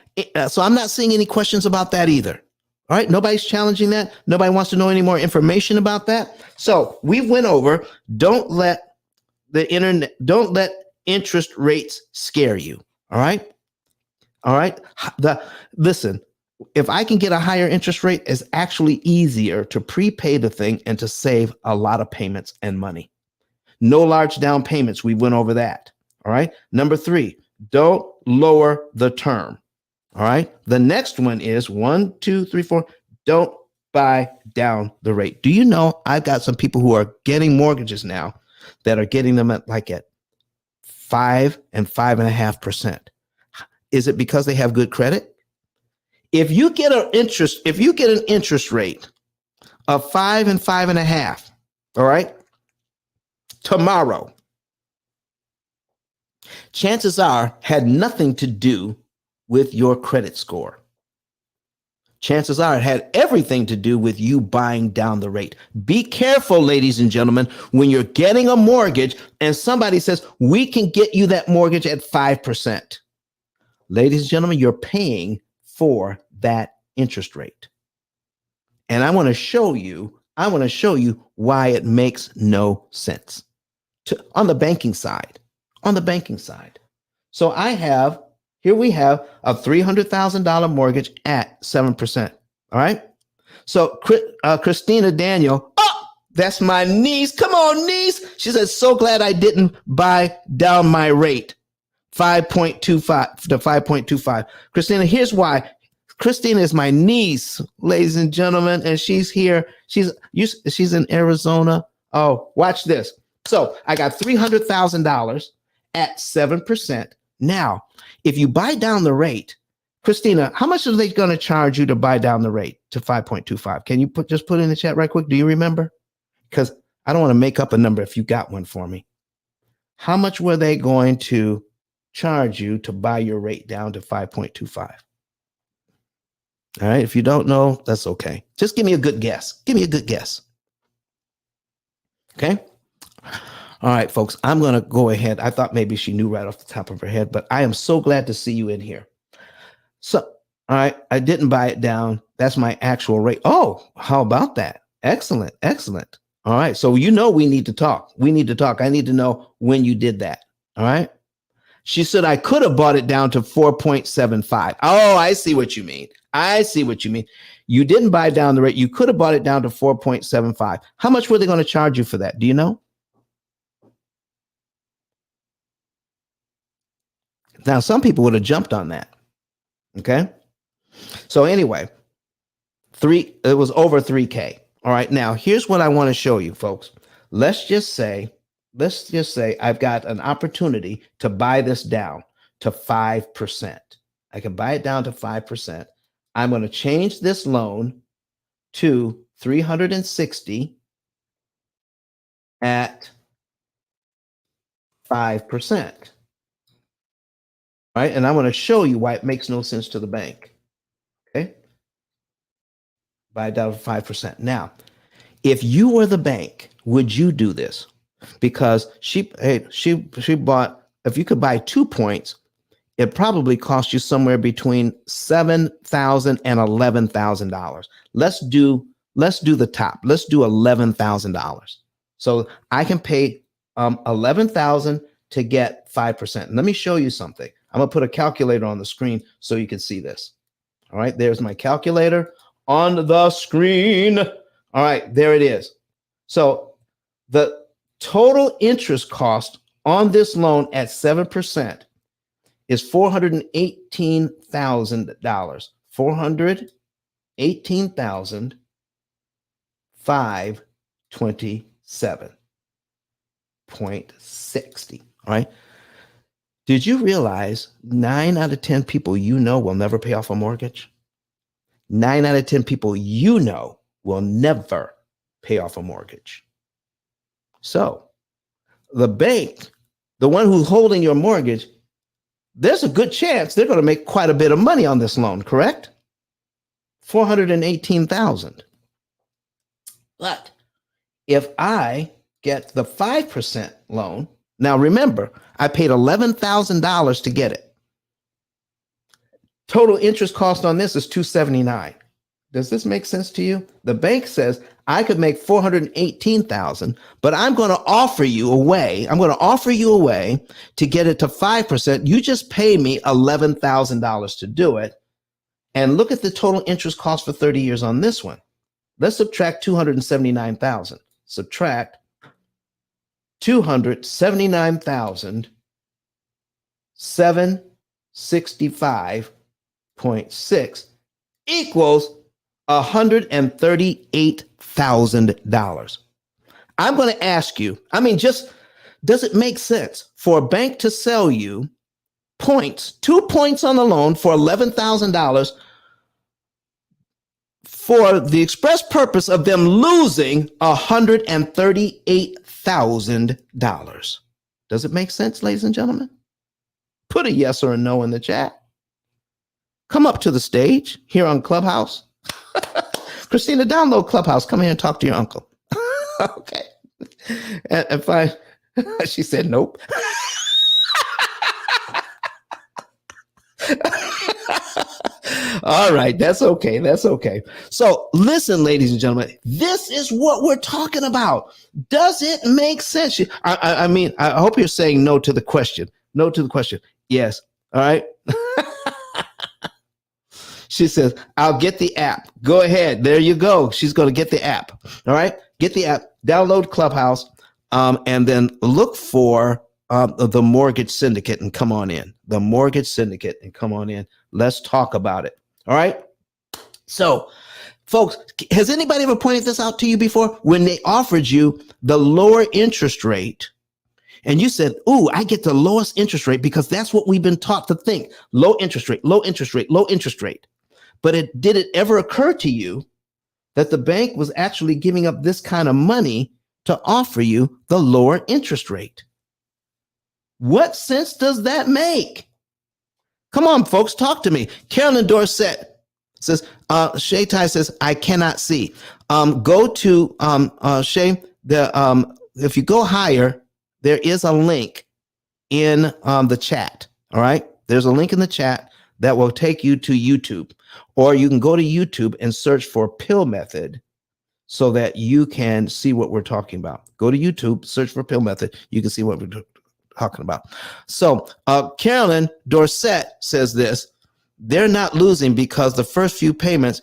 So I'm not seeing any questions about that either. All right, nobody's challenging that. Nobody wants to know any more information about that. So we went over, don't let interest rates scare you. All right. Listen, if I can get a higher interest rate, it's actually easier to prepay the thing and to save a lot of payments and money. No large down payments. We went over that. All right. Number 3, don't lower the term. All right. The next one is 1, 2, 3, 4. Don't buy down the rate. Do you know I've got some people who are getting mortgages now that are getting them at 5 and 5.5%. Is it because they have good credit? If you get an interest rate of 5 and 5.5, all right, tomorrow, chances are had nothing to do with your credit score. Chances are it had everything to do with you buying down the rate. Be careful, ladies and gentlemen, when you're getting a mortgage and somebody says, we can get you that mortgage at 5%. Ladies and gentlemen, you're paying for that interest rate. And I want to show you why it makes no sense on the banking side. So here we have a $300,000 mortgage at 7%. All right. So Christina Daniel, that's my niece. Come on, niece. She says, so glad I didn't buy down my rate. 5.25 to 5.25. Christina, here's why. Christina is my niece, ladies and gentlemen, and she's here. She's in Arizona. Oh, watch this. So I got $300,000 at 7%. Now, if you buy down the rate, Christina, how much are they going to charge you to buy down the rate to 5.25? Can you put in the chat right quick? Do you remember? Because I don't want to make up a number if you got one for me. How much were they going to charge you to buy your rate down to 5.25? All right. If you don't know, that's okay. Just give me a good guess. Okay. All right, folks, I'm going to go ahead. I thought maybe she knew right off the top of her head, but I am so glad to see you in here. So, all right, I didn't buy it down. That's my actual rate. Oh, how about that? Excellent. All right. So, we need to talk. I need to know when you did that. All right. She said, I could have bought it down to 4.75. Oh, I see what you mean. You didn't buy down the rate. You could have bought it down to 4.75. How much were they going to charge you for that? Do you know? Now, some people would have jumped on that. Okay. So anyway, it was over 3K. All right. Now, here's what I want to show you, folks. Let's just say I've got an opportunity to buy this down to 5%. I can buy it down to 5%. I'm going to change this loan to 360 at 5%. Right? And I'm going to show you why it makes no sense to the bank. Okay? Buy it down to 5%. Now, if you were the bank, would you do this? Because she bought, if you could buy 2 points, it probably cost you somewhere between $7,000 and $11,000. Let's do the top. Let's do $11,000. So I can pay $11,000 to get 5%. Let me show you something. I'm gonna put a calculator on the screen so you can see this. All right, there's my calculator on the screen. All right, there it is. So the total interest cost on this loan at 7% is $418,000. $418,527.60. All right. Did you realize 9 out of 10 people you know will never pay off a mortgage? 9 out of 10 people you know will never pay off a mortgage. So the bank, the one who's holding your mortgage, there's a good chance they're going to make quite a bit of money on this loan, correct? $418,000. But if I get the 5% loan, now remember, I paid $11,000 to get it. Total interest cost on this is $279. Does this make sense to you? The bank says I could make $418,000, but I'm going to offer you a way. I'm going to offer you a way to get it to 5%. You just pay me $11,000 to do it. And look at the total interest cost for 30 years on this one. Let's subtract 279,000. Subtract 279,765.6 equals $138,000. I'm going to ask you, just does it make sense for a bank to sell you points, 2 points on the loan for $11,000 for the express purpose of them losing $138,000? Does it make sense, ladies and gentlemen? Put a yes or a no in the chat. Come up to the stage here on Clubhouse. Christina, download Clubhouse. Come here and talk to your uncle. Okay. And fine. She said, nope. All right. That's okay. That's okay. So listen, ladies and gentlemen, this is what we're talking about. Does it make sense? I hope you're saying no to the question. No to the question. Yes. All right. She says, I'll get the app. Go ahead. There you go. She's going to get the app. All right. Get the app, download Clubhouse, and then look for the mortgage syndicate and come on in. The mortgage syndicate and come on in. Let's talk about it. All right. So, folks, has anybody ever pointed this out to you before? When they offered you the lower interest rate, and you said, ooh, I get the lowest interest rate because that's what we've been taught to think. Low interest rate, low interest rate, low interest rate. But did it ever occur to you that the bank was actually giving up this kind of money to offer you the lower interest rate? What sense does that make? Come on, folks, talk to me. Carolyn Dorset says, Shay Tai says, I cannot see. Go to Shay, if you go higher, there is a link in the chat. All right. There's a link in the chat that will take you to YouTube, or you can go to YouTube and search for P.I.L.L method so that you can see what we're talking about. Go to YouTube, search for P.I.L.L method. You can see what we're talking about. So Carolyn Dorset says this: they're not losing because the first few payments,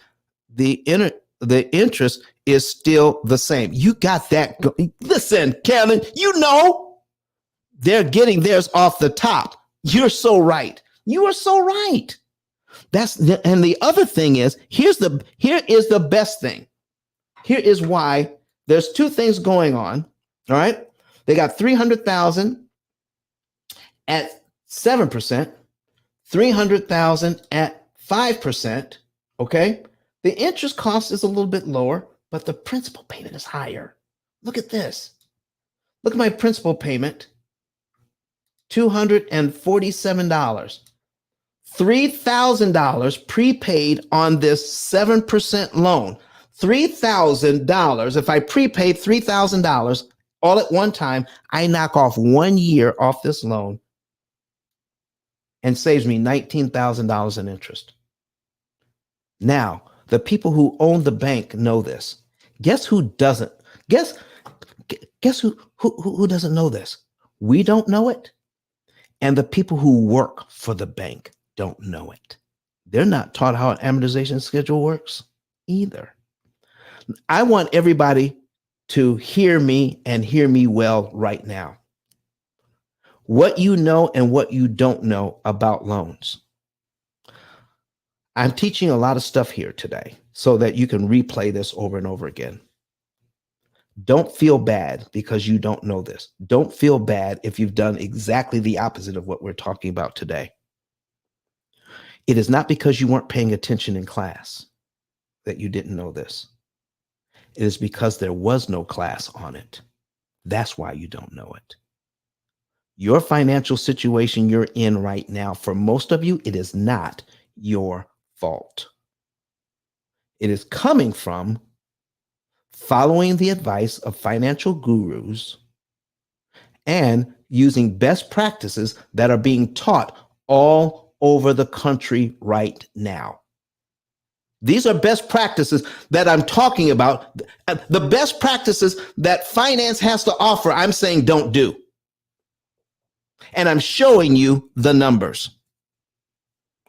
the interest is still the same. You got that. Listen, Carolyn, you know they're getting theirs off the top. You're so right. You are so right. And the other thing is, here is the best thing. Here is why there's two things going on. All right. They got 300,000 at 7%, 300,000 at 5%. Okay. The interest cost is a little bit lower, but the principal payment is higher. Look at this. Look at my principal payment, $247. $3,000 prepaid on this 7% loan. $3,000. If I prepaid $3,000 all at one time, I knock off 1 year off this loan and saves me $19,000 in interest. Now, the people who own the bank know this. Guess who doesn't? Guess who doesn't know this? We don't know it. And the people who work for the bank don't know it. They're not taught how an amortization schedule works either. I want everybody to hear me and hear me well right now. What you know and what you don't know about loans. I'm teaching a lot of stuff here today so that you can replay this over and over again. Don't feel bad because you don't know this. Don't feel bad if you've done exactly the opposite of what we're talking about today. It is not because you weren't paying attention in class that you didn't know this. It is because there was no class on it. That's why you don't know it. Your financial situation you're in right now, for most of you, it is not your fault. It is coming from following the advice of financial gurus and using best practices that are being taught all over the country right now. These are best practices that I'm talking about. The best practices that finance has to offer, I'm saying don't do. And I'm showing you the numbers.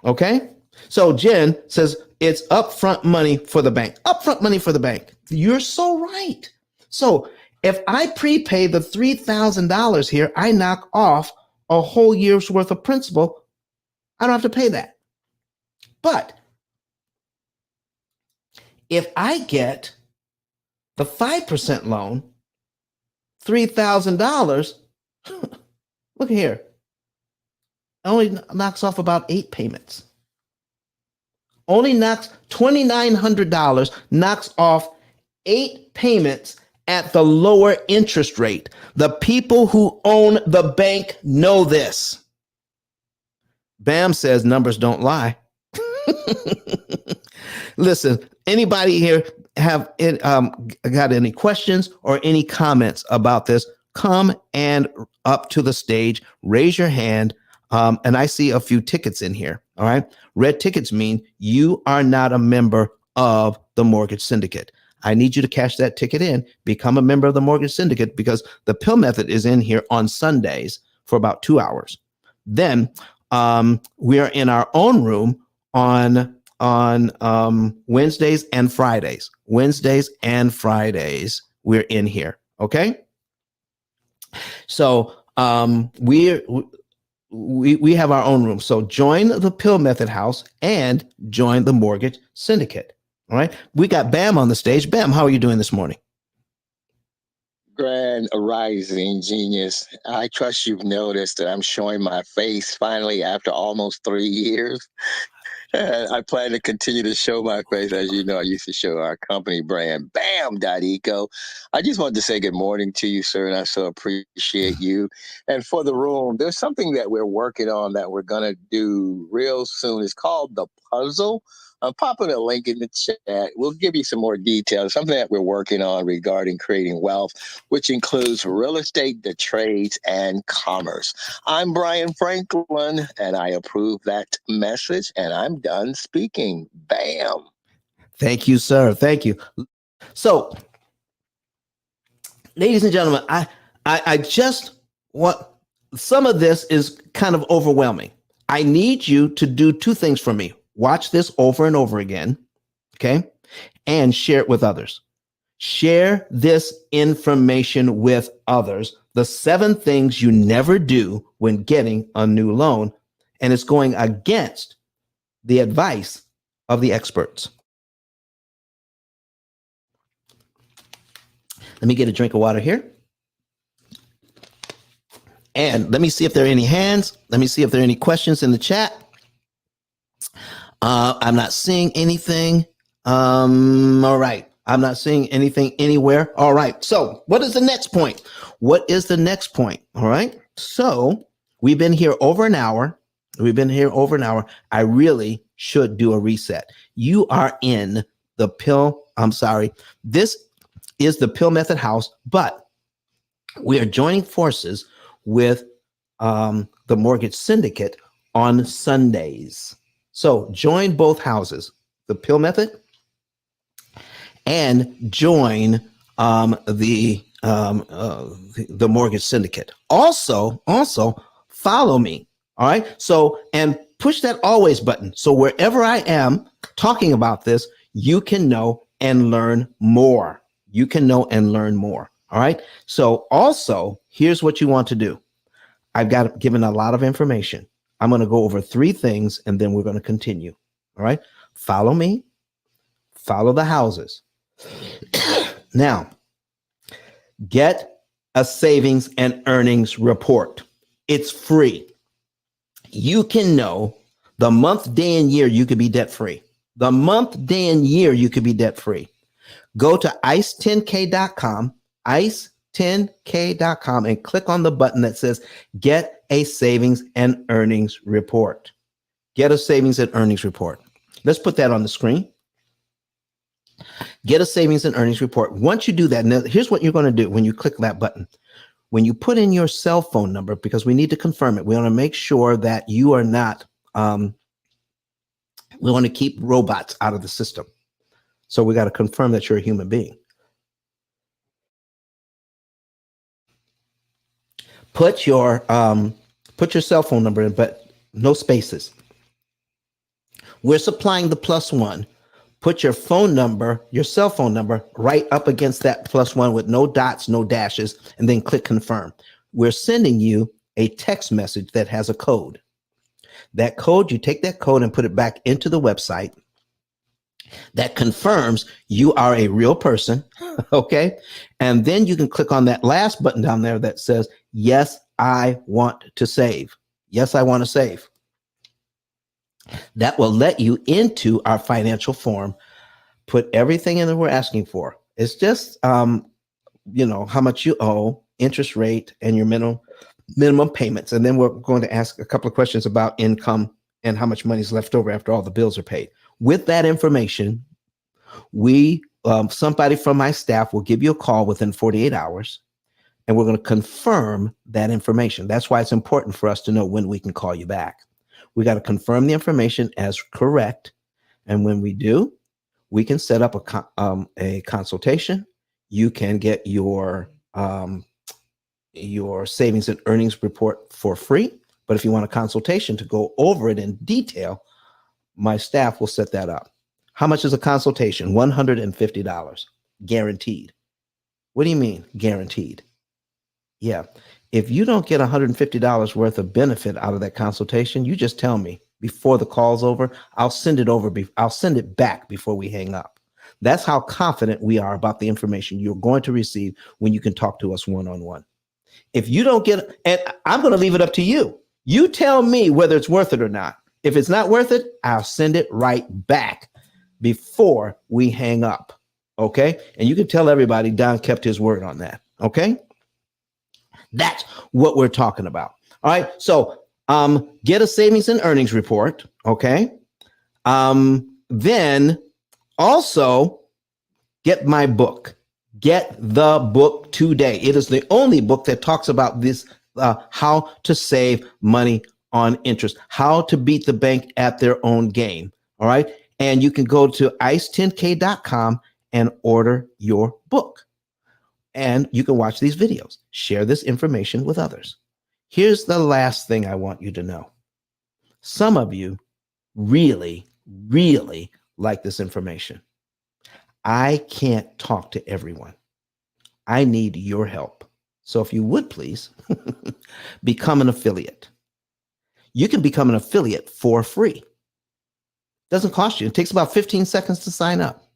Okay? So Jen says it's upfront money for the bank. Upfront money for the bank. You're so right. So if I prepay the $3,000 here, I knock off a whole year's worth of principal. I don't have to pay that. But if I get the 5% loan, $3,000, look here, it only knocks off about 8 payments. Only knocks $2,900, knocks off 8 payments at the lower interest rate. The people who own the bank know this. Bam says numbers don't lie. Listen, anybody here have got any questions or any comments about this? Come and up to the stage, raise your hand. And I see a few tickets in here. All right. Red tickets mean you are not a member of the mortgage syndicate. I need you to cash that ticket in, become a member of the mortgage syndicate, because the P.I.L.L method is in here on Sundays for about 2 hours. Then we are in our own room on Wednesdays and Fridays. Wednesdays and Fridays, we're in here. Okay. So we have our own room. So join the P.I.L.L method house and join the mortgage syndicate. All right. We got Bam on the stage. Bam, how are you doing this morning? Grand Rising Genius. I trust you've noticed that I'm showing my face finally after almost 3 years. I plan to continue to show my face. As you know, I used to show our company brand, Bam.eco. I just wanted to say good morning to you, sir, and I so appreciate you. And for the room, there's something that we're working on that we're going to do real soon. It's called The Puzzle. I'm popping a link in the chat. We'll give you some more details, something that we're working on regarding creating wealth, which includes real estate, the trades, and commerce. I'm Brian Franklin, and I approve that message, and I'm done speaking. Bam. Thank you, sir. Thank you. So, ladies and gentlemen, I just want, some of this is kind of overwhelming. I need you to do 2 things for me. Watch this over and over again, okay? And share it with others. Share this information with others. The 7 things you never do when getting a new loan, and it's going against the advice of the experts. Let me get a drink of water here. And let me see if there are any hands. Let me see if there are any questions in the chat. I'm not seeing anything. All right. I'm not seeing anything anywhere. All right. So what is the next point? What is the next point? All right. So we've been here over an hour. I really should do a reset. You are in the P.I.L.L. I'm sorry. This is the P.I.L.L. Method House, but we are joining forces with the Mortgage Syndicate on Sundays. So join both houses, the P.I.L.L. Method, and join the Mortgage Syndicate. Also follow me. All right. So, and push that always button. So wherever I am talking about this, you can know and learn more. All right. So also, here's what you want to do. I've got given a lot of information. I'm going to go over 3 things and then we're going to continue. All right. Follow me. Follow the houses. Now, get a savings and earnings report. It's free. You can know the month, day, and year you could be debt free. The month, day, and year you could be debt free. Go to ice10k.com, ice10k.com, and click on the button that says Get a Savings and Earnings Report. Get a Savings and Earnings Report. Let's put that on the screen. Get a savings and earnings report. Once you do that, now here's what you're going to do when you click that button. When you put in your cell phone number, because we need to confirm it, we want to make sure that you are not, we want to keep robots out of the system. So we got to confirm that you're a human being. Put your cell phone number in, but no spaces. We're supplying the +1. Put your phone number, your cell phone number, right up against that +1 with no dots, no dashes, and then click confirm. We're sending you a text message that has a code. That code, you take that code and put it back into the website. That confirms you are a real person, okay? And then you can click on that last button down there that says, yes, I want to save. Yes, I want to save. That will let you into our financial form, put everything in that we're asking for. It's just, how much you owe, interest rate, and your minimum payments. And then we're going to ask a couple of questions about income and how much money is left over after all the bills are paid. With that information, somebody from my staff will give you a call within 48 hours, and we're going to confirm that information. That's why it's important for us to know when we can call you back. We got to confirm the information as correct. And when we do, we can set up a consultation. You can get your savings and earnings report for free. But if you want a consultation to go over it in detail, my staff will set that up. How much is a consultation? $150, guaranteed. What do you mean guaranteed? Yeah. If you don't get $150 worth of benefit out of that consultation, you just tell me before the call's over. I'll send it over. I'll send it back before we hang up. That's how confident we are about the information you're going to receive when you can talk to us one-on-one. If you don't get, and I'm going to leave it up to you. You tell me whether it's worth it or not. If it's not worth it, I'll send it right back before we hang up. Okay. And you can tell everybody Don kept his word on that. Okay. That's what we're talking about. All right. So get a savings and earnings report. Okay. Then also get my book. Get the book today. It is the only book that talks about this, how to save money on interest, how to beat the bank at their own game. All right. And you can go to ice10k.com and order your book. And you can watch these videos, share this information with others. Here's the last thing I want you to know. Some of you really, really like this information. I can't talk to everyone. I need your help. So if you would please become an affiliate. You can become an affiliate for free. Doesn't cost you. It takes about 15 seconds to sign up.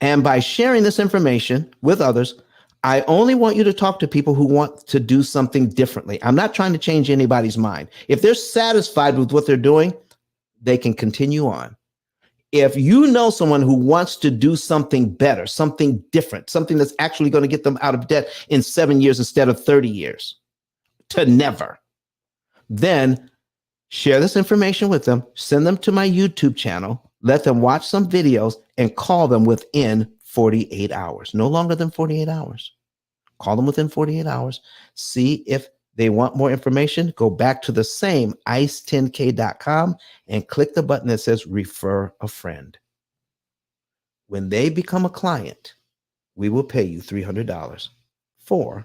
And by sharing this information with others, I only want you to talk to people who want to do something differently. I'm not trying to change anybody's mind. If they're satisfied with what they're doing, they can continue on. If you know someone who wants to do something better, something different, something that's actually going to get them out of debt in 7 years instead of 30 years to never, then share this information with them, send them to my YouTube channel, let them watch some videos, and call them within 48 hours. No longer than 48 hours. Call them within 48 hours. See if they want more information. Go back to the same ice10k.com and click the button that says refer a friend. When they become a client, we will pay you $300 for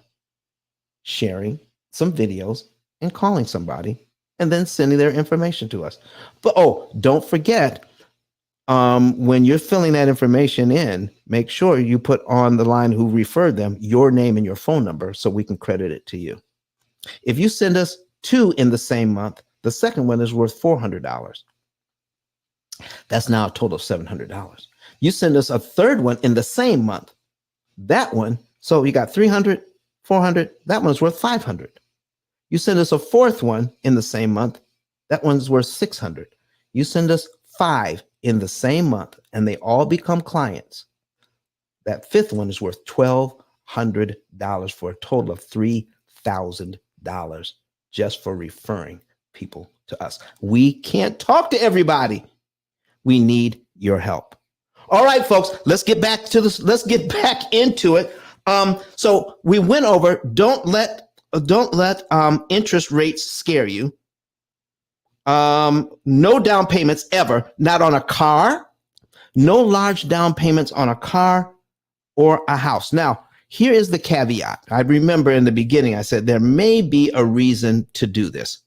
sharing some videos and calling somebody and then sending their information to us. But don't forget, when you're filling that information in, make sure you put on the line who referred them your name and your phone number so we can credit it to you. If you send us 2 in the same month, the second one is worth $400. That's now a total of $700. You send us a third one in the same month, that one, so you got 300, 400, that one's worth 500. You send us a fourth one in the same month, that one's worth 600. You send us 5 in the same month and they all become clients, that fifth one is worth $1,200 for a total of $3,000 just for referring people to us. We can't talk to everybody. We need your help. All right, folks, let's get back to this. Let's get back into it. So we went over, don't let interest rates scare you. No down payments ever, not on a car, no large down payments on a car or a house. Now, here is the caveat. I remember in the beginning, I said there may be a reason to do this.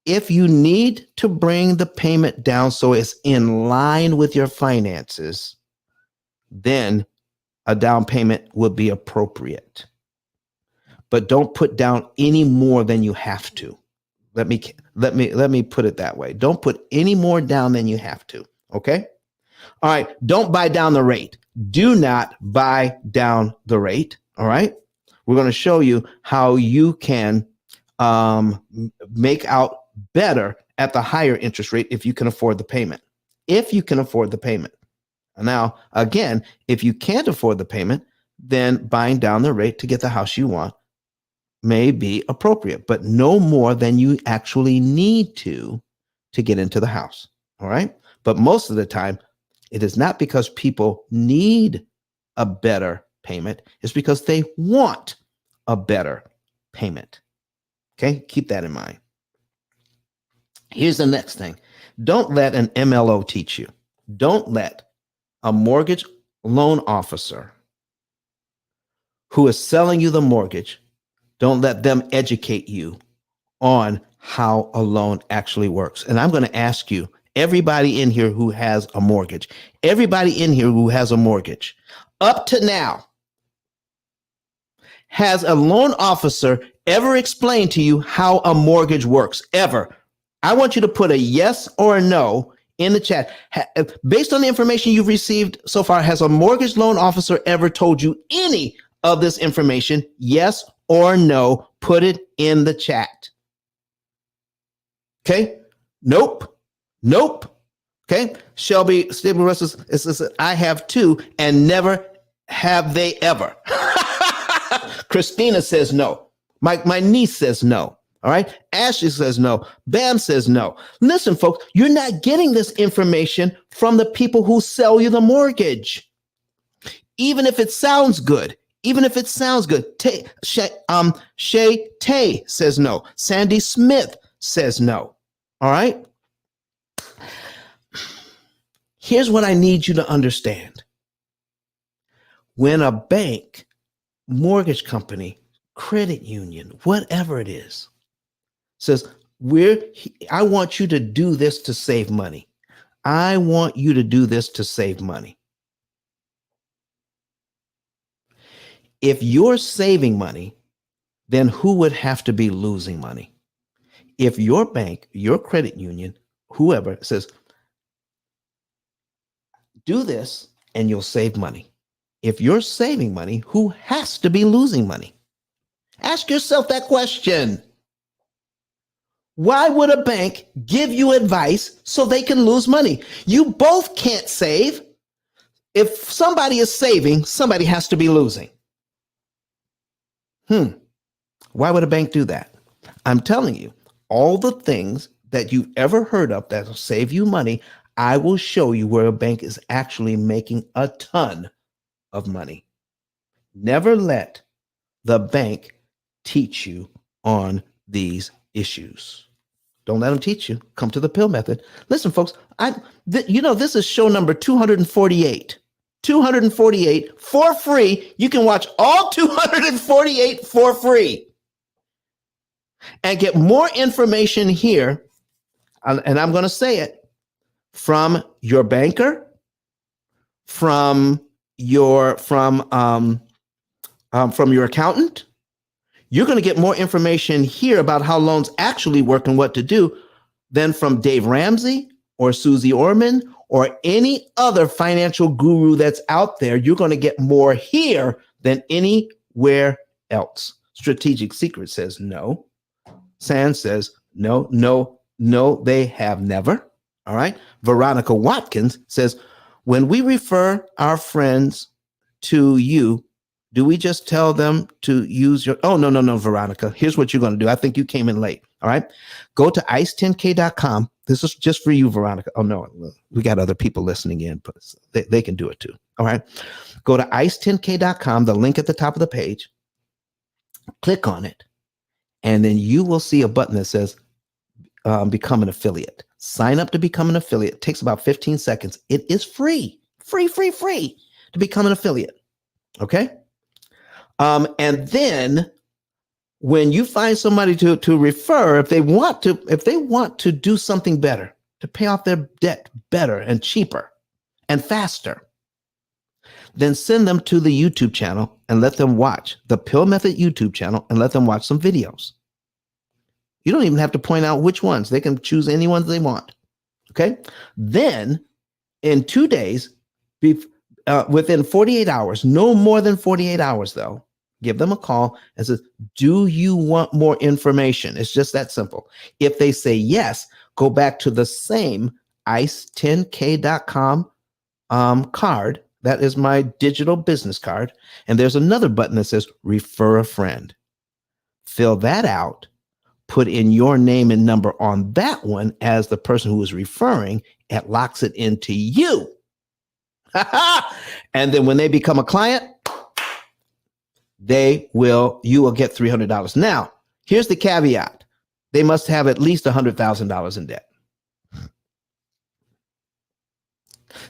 If you need to bring the payment down so it's in line with your finances, then a down payment would be appropriate. But don't put down any more than you have to. Let me put it that way. Don't put any more down than you have to. Okay? All right. Don't buy down the rate. Do not buy down the rate. All right. We're going to show you how you can make out better at the higher interest rate if you can afford the payment. If you can afford the payment. Now, again, if you can't afford the payment, then buying down the rate to get the house you want may be appropriate, but no more than you actually need to get into the house. All right. But most of the time, it is not because people need a better payment. It's because they want a better payment. Okay. Keep that in mind. Here's the next thing. Don't let an MLO teach you. Don't let a mortgage loan officer who is selling you the mortgage, don't let them educate you on how a loan actually works. And I'm going to ask you, everybody in here who has a mortgage, up to now, has a loan officer ever explained to you how a mortgage works? Ever? I want you to put a yes or a no in the chat. Based on the information you've received so far, has a mortgage loan officer ever told you any of this information? Yes or no? Put it in the chat. Okay. Nope. Okay. Shelby Stable Russell says, I have too, and never have they ever. Christina says no. My niece says no. All right. Ashley says no. Bam says no. Listen, folks, you're not getting this information from the people who sell you the mortgage. Even if it sounds good. Shay Tay says no. Sandy Smith says no. All right. Here's what I need you to understand. When a bank, mortgage company, credit union, whatever it is, says, I want you to do this to save money. I want you to do this to save money. If you're saving money, then who would have to be losing money? If your bank, your credit union, whoever says, do this and you'll save money. If you're saving money, who has to be losing money? Ask yourself that question. Why would a bank give you advice so they can lose money? You both can't save. If somebody is saving, somebody has to be losing. Why would a bank do that? I'm telling you, all the things that you've ever heard of that will save you money, I will show you where a bank is actually making a ton of money. Never let the bank teach you on these issues. Don't let them teach you. Come to the P.I.L.L method. Listen, folks, this is show number 248. 248 for free. You can watch all 248 for free and get more information here. And I'm going to say it, from your banker, from your accountant. You're going to get more information here about how loans actually work and what to do than from Dave Ramsey or Susie Orman or any other financial guru that's out there. You're going to get more here than anywhere else. Strategic Secret says no. Sand says no, no, no, they have never. All right. Veronica Watkins says, when we refer our friends to you, do we just tell them to use your, oh, no, Veronica. Here's what you're going to do. I think you came in late. All right. Go to ice10k.com. This is just for you, Veronica. Oh, no, we got other people listening in, but they can do it too. All right. Go to ice10k.com, the link at the top of the page. Click on it. And then you will see a button that says become an affiliate. Sign up to become an affiliate. It takes about 15 seconds. It is free to become an affiliate. Okay. And then when you find somebody to refer, if they want to do something better, to pay off their debt better and cheaper and faster, then send them to the YouTube channel and let them watch the P.I.L.L Method YouTube channel and let them watch some videos. You don't even have to point out which ones. They can choose any ones they want. Okay. Then in 2 days, within 48 hours, no more than 48 hours though, give them a call and say, do you want more information? It's just that simple. If they say yes, go back to the same ice10k.com card. That is my digital business card. And there's another button that says refer a friend. Fill that out. Put in your name and number on that one as the person who is referring. It locks it into you. And then when they become a client, you will get $300. Now, here's the caveat. They must have at least $100,000 in debt.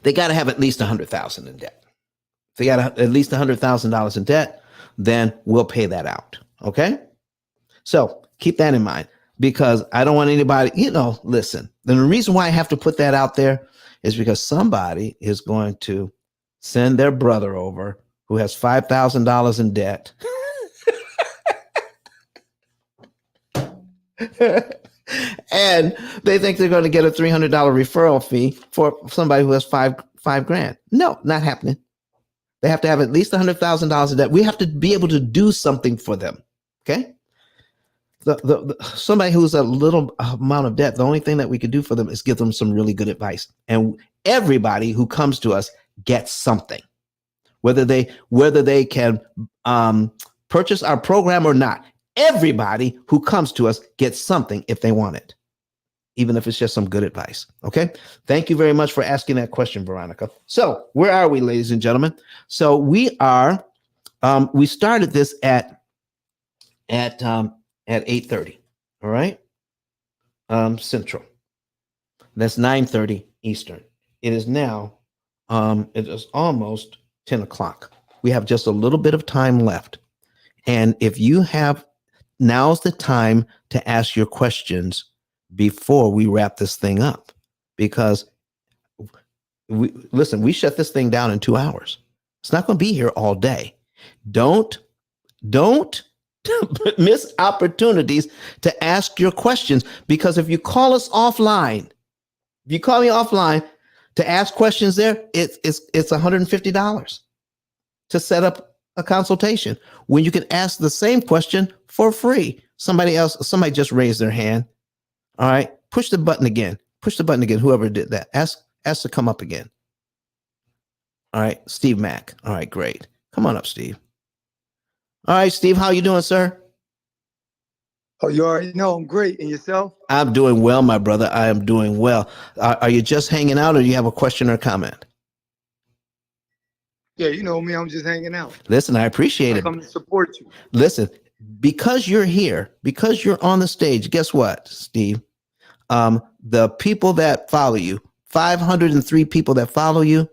They got to have at least $100,000 in debt. If they got at least $100,000 in debt, then we'll pay that out. Okay? So keep that in mind, because I don't want anybody, listen, the reason why I have to put that out there is because somebody is going to send their brother over who has $5,000 in debt. And they think they're going to get a $300 referral fee for somebody who has $5,000. No, not happening. They have to have at least $100,000 in debt. We have to be able to do something for them. Okay. Somebody who's a little amount of debt, the only thing that we could do for them is give them some really good advice. And everybody who comes to us gets something, whether they can purchase our program or not. Everybody who comes to us gets something if they want it, even if it's just some good advice. Okay. Thank you very much for asking that question, Veronica. So where are we, ladies and gentlemen? So we are, we started this at 8:30. All right. Central. That's 9:30 Eastern. It is now, it is almost 10 o'clock. We have just a little bit of time left. And if you have, now's the time to ask your questions before we wrap this thing up, because we shut this thing down in 2 hours. It's not going to be here all day. Don't miss opportunities to ask your questions, because if you call us offline, if you call me offline to ask questions there, it's $150 to set up a consultation when you can ask the same question for free. Somebody just raised their hand. All right. Push the button again. Push the button again. Whoever did that. Ask to come up again. All right. Steve Mack. All right, great. Come on up, Steve. All right, Steve, how you doing, sir? Oh, you already know I'm great. And yourself? I'm doing well, my brother. I am doing well. Are you just hanging out or do you have a question or comment? Yeah, you know me. I'm just hanging out. Listen, I appreciate I it. come to support you. Listen, because you're here, because you're on the stage, guess what, Steve? The people that follow you, 503 people that follow you,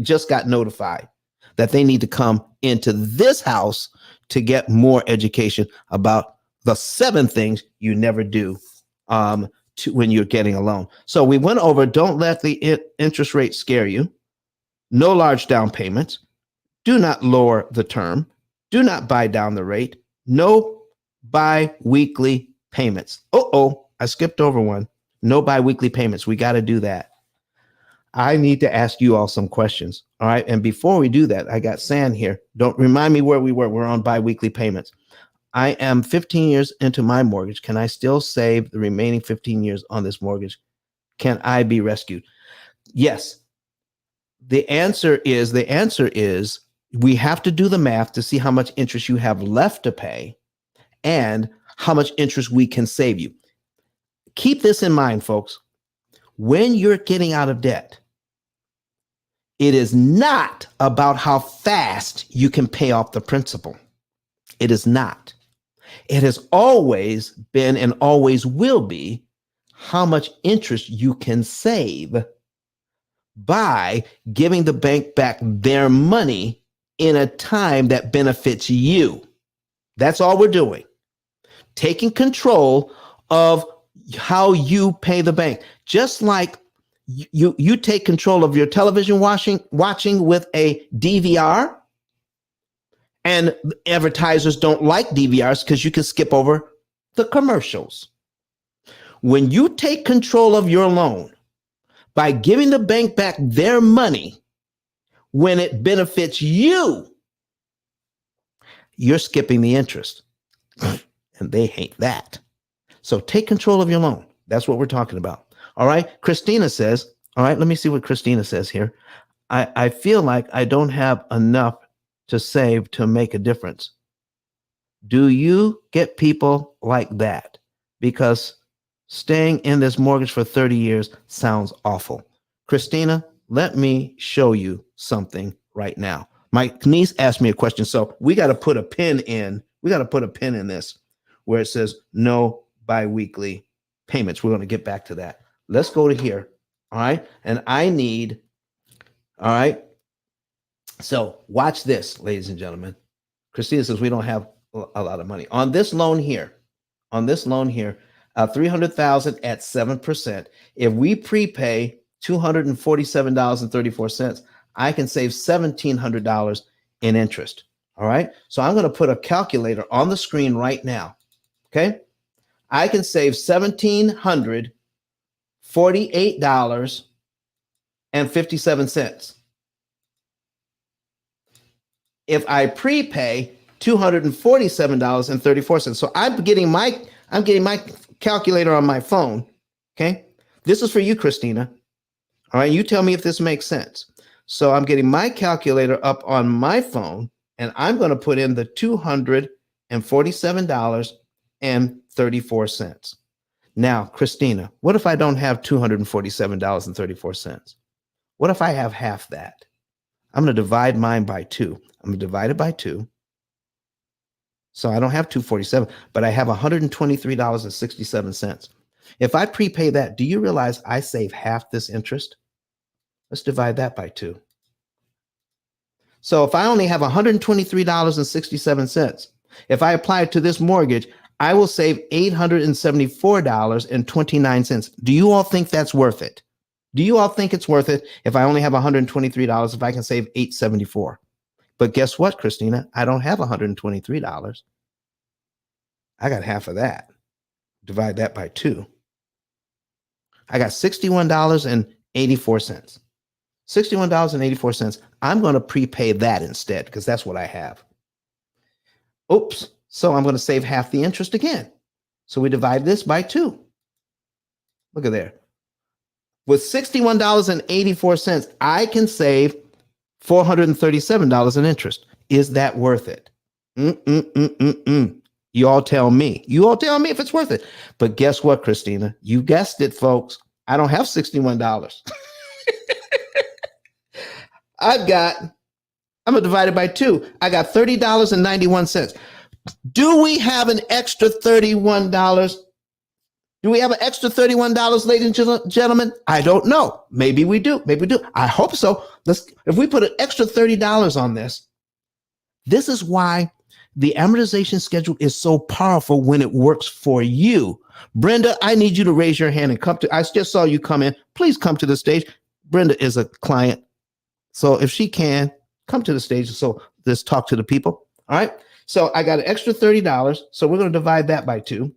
just got notified that they need to come into this house to get more education about the 7 things you never do when you're getting a loan. So we went over, don't let the interest rate scare you. No large down payments. Do not lower the term. Do not buy down the rate. No bi-weekly payments. I skipped over one. No bi-weekly payments. We got to do that. I need to ask you all some questions. All right. And before we do that, I got San here. Don't remind me where we were. We're on bi-weekly payments. I am 15 years into my mortgage. Can I still save the remaining 15 years on this mortgage? Can I be rescued? Yes. The answer is we have to do the math to see how much interest you have left to pay and how much interest we can save you. Keep this in mind, folks. When you're getting out of debt, it is not about how fast you can pay off the principal. It is not. It has always been and always will be how much interest you can save by giving the bank back their money in a time that benefits you. That's all we're doing. Taking control of how you pay the bank. Just like you take control of your television watching with a DVR, and advertisers don't like DVRs because you can skip over the commercials. When you take control of your loan by giving the bank back their money when it benefits you, you're skipping the interest. And they hate that. So take control of your loan. That's what we're talking about. All right. Christina says, all right, let me see what Christina says here. I feel like I don't have enough to save to make a difference. Do you get people like that? Because staying in this mortgage for 30 years sounds awful. Christina, let me show you something right now. My niece asked me a question, so we got to put a pin in. We got to put a pin in this where it says no biweekly payments. We're going to get back to that. Let's go to here. All right. And I need, all right. So watch this, ladies and gentlemen. Christina says we don't have a lot of money on this loan here. On this loan here, 300,000 at 7%. If we prepay $247.34, I can save $1,700 in interest. All right. So I'm going to put a calculator on the screen right now. Okay. I can save $1,748.57. If I prepay $247.34. So I'm getting my calculator on my phone. Okay. This is for you, Christina. All right. You tell me if this makes sense. So I'm getting my calculator up on my phone and I'm going to put in the $247.34. Now, Christina, what if I don't have $247.34? What if I have half that? I'm going to divide mine by 2. I'm going to divide it by 2. So I don't have 247, but I have $123.67. If I prepay that, do you realize I save half this interest? Let's divide that by 2. So if I only have $123.67, if I apply it to this mortgage, I will save $874.29. Do you all think that's worth it? Do you all think it's worth it if I only have $123, if I can save $874? But guess what, Christina? I don't have $123. I got half of that. Divide that by 2. I got $61.84. $61.84. I'm going to prepay that instead because that's what I have. Oops. So I'm going to save half the interest again. So we divide this by 2. Look at there. With $61.84, I can save $437 in interest. Is that worth it? You all tell me. You all tell me if it's worth it. But guess what, Christina? You guessed it, folks. I don't have $61. I'm going to divide it by 2. I got $30.91. Do we have an extra $31? Do we have an extra $31, ladies and gentlemen? I don't know. Maybe we do. Maybe we do. I hope so. If we put an extra $30 on this is why the amortization schedule is so powerful when it works for you. Brenda, I need you to raise your hand and come to, I just saw you come in. Please come to the stage. Brenda is a client. So if she can, come to the stage. So let's talk to the people. All right. So I got an extra $30. So we're going to divide that by 2.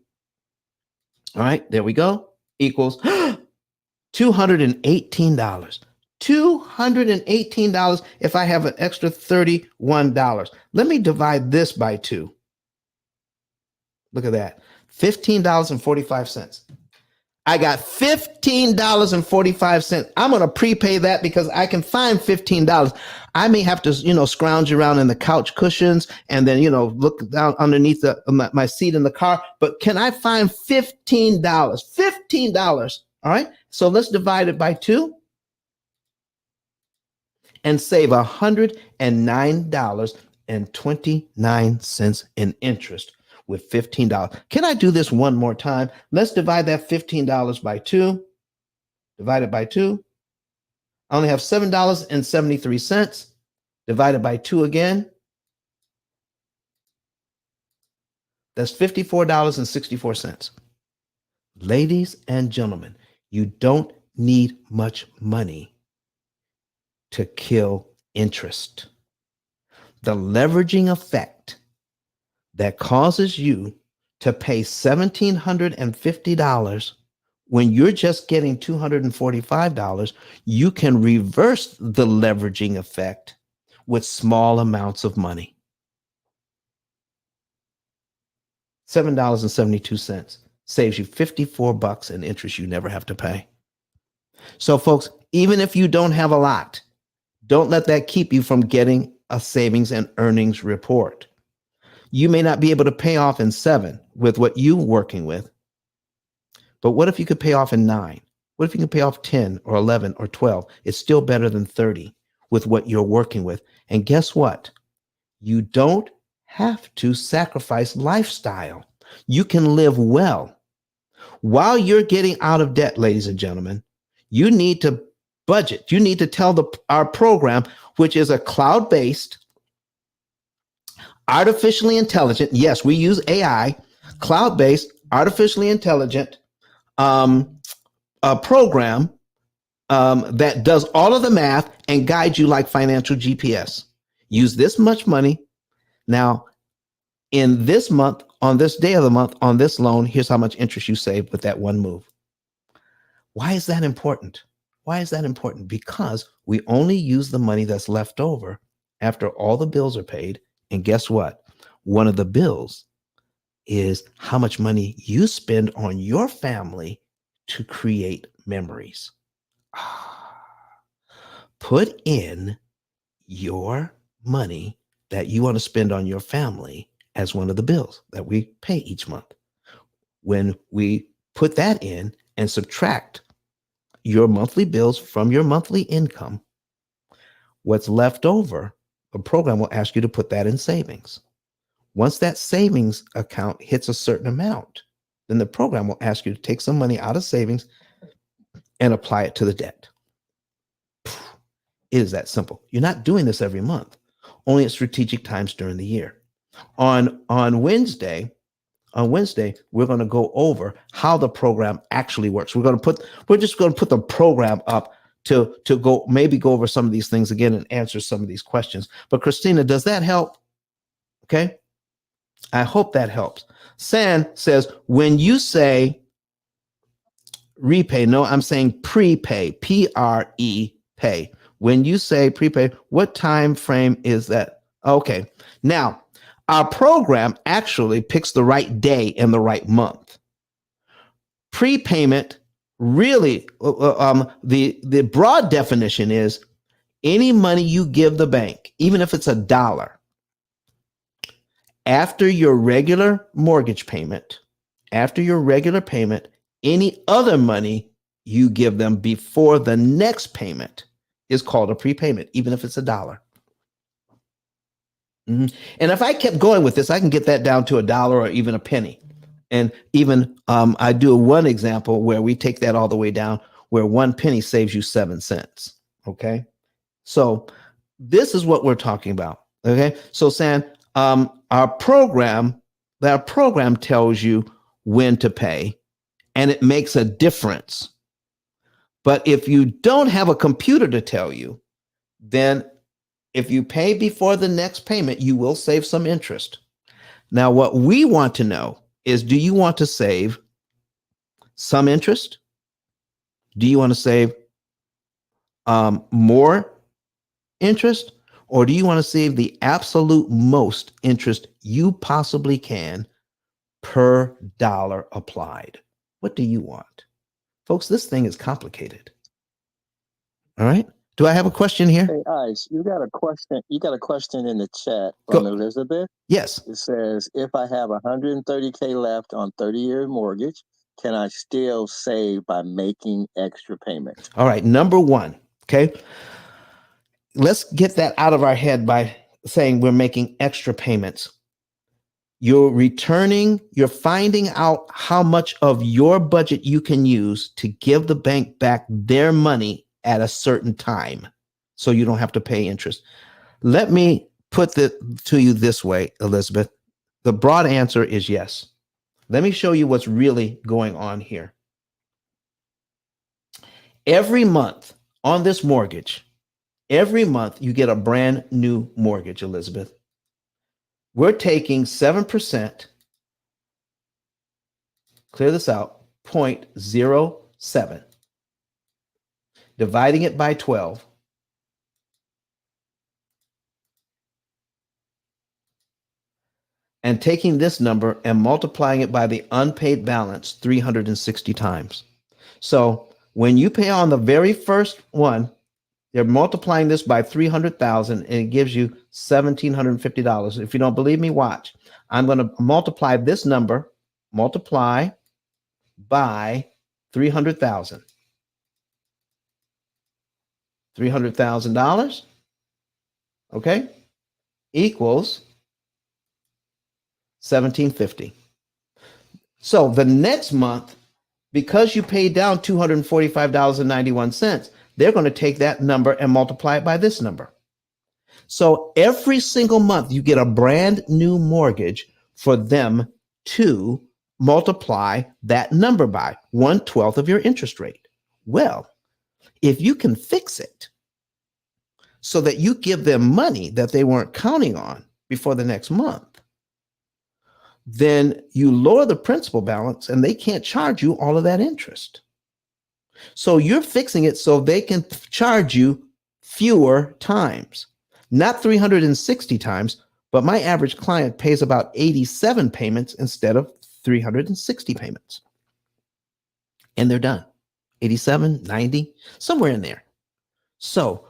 All right, there we go. Equals $218. $218 if I have an extra $31. Let me divide this by 2. Look at that. $15.45. I got $15.45. I'm going to prepay that because I can find $15. I may have to, scrounge around in the couch cushions and then, look down underneath my seat in the car. But can I find $15? $15. All right. So let's divide it by 2 and save $109.29 in interest with $15. Can I do this one more time? Let's divide that $15 by 2. Divided by 2. I only have $7.73. Divided by 2 again. That's $54.64. Ladies and gentlemen, you don't need much money to kill interest. The leveraging effect that causes you to pay $1,750 when you're just getting $245, you can reverse the leveraging effect with small amounts of money. $7.72 saves you $54 in interest you never have to pay. So folks, even if you don't have a lot, don't let that keep you from getting a savings and earnings report. You may not be able to pay off in 7 with what you're working with, but what if you could pay off in 9? What if you can pay off 10 or 11 or 12? It's still better than 30 with what you're working with. And guess what? You don't have to sacrifice lifestyle. You can live well. While you're getting out of debt, ladies and gentlemen, you need to budget. You need to tell our program, which is a cloud-based, artificially intelligent, yes, we use AI, cloud-based, artificially intelligent program that does all of the math and guides you like financial GPS. Use this much money. Now, in this month, on this day of the month, on this loan, here's how much interest you save with that one move. Why is that important? Why is that important? Because we only use the money that's left over after all the bills are paid. And guess what? One of the bills is how much money you spend on your family to create memories. Put in your money that you want to spend on your family as one of the bills that we pay each month. When we put that in and subtract your monthly bills from your monthly income, what's left over, the program will ask you to put that in savings. Once that savings account hits a certain amount, then the program will ask you to take some money out of savings and apply it to the debt. It is that simple. You're not doing this every month, only at strategic times during the year. On Wednesday, we're going to go over how the program actually works. We're just going to put the program up to go over some of these things again and answer some of these questions. But Christina, does that help? Okay. I hope that helps. San says, when you say repay, no, I'm saying prepay, P-R-E pay. When you say prepay, what time frame is that? Okay. Now, our program actually picks the right day and the right month. Prepayment Really, the broad definition is any money you give the bank, even if it's $1, after your regular mortgage payment, any other money you give them before the next payment is called a prepayment, even if it's $1. And if I kept going with this, I can get that down to $1 or even a penny. And even I do one example where we take that all the way down, where 1 penny saves you 7 cents. Okay. So this is what we're talking about. Okay. So San, our program tells you when to pay, and it makes a difference. But if you don't have a computer to tell you, then if you pay before the next payment, you will save some interest. Now, what we want to know is, do you want to save some interest? Do you want to save more interest? Or do you want to save the absolute most interest you possibly can per dollar applied? What do you want? Folks, this thing is complicated. All right. Do I have a question here? Hey, Ice, you got a question. You got a question in the chat from Elizabeth. Yes. It says, if I have 130K left on 30-year mortgage, can I still save by making extra payments? All right. Number one. Okay. Let's get that out of our head by saying we're making extra payments. You're finding out how much of your budget you can use to give the bank back their money at a certain time, so you don't have to pay interest. Let me put it to you this way, Elizabeth. The broad answer is yes. Let me show you what's really going on here. Every month on this mortgage, every month you get a brand new mortgage, Elizabeth. We're taking 7%, clear this out, 0.07, dividing it by 12, and taking this number and multiplying it by the unpaid balance 360 times. So when you pay on the very first one, they're multiplying this by 300,000 and it gives you $1,750. If you don't believe me, watch. I'm going to multiply this number, multiply by 300,000. $300,000, okay, equals 1,750. So the next month, because you paid down $245.91, they're going to take that number and multiply it by this number. So every single month, you get a brand new mortgage for them to multiply that number by 1/12 of your interest rate. Well, if you can fix it so that you give them money that they weren't counting on before the next month, then you lower the principal balance and they can't charge you all of that interest. So you're fixing it so they can charge you fewer times, not 360 times, but my average client pays about 87 payments instead of 360 payments. And they're done. 87, 90, somewhere in there. So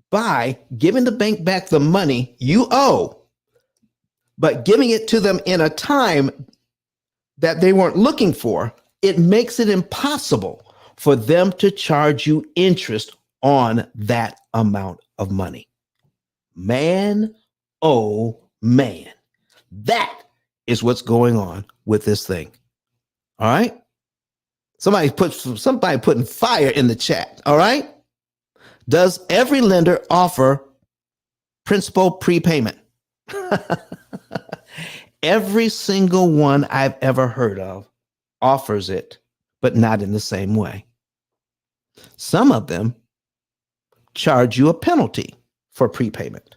by giving the bank back the money you owe, but giving it to them in a time that they weren't looking for, it makes it impossible for them to charge you interest on that amount of money. Man, oh man, that is what's going on with this thing. All right. Somebody putting fire in the chat. All right. Does every lender offer principal prepayment? Every single one I've ever heard of offers it, but not in the same way. Some of them charge you a penalty for prepayment.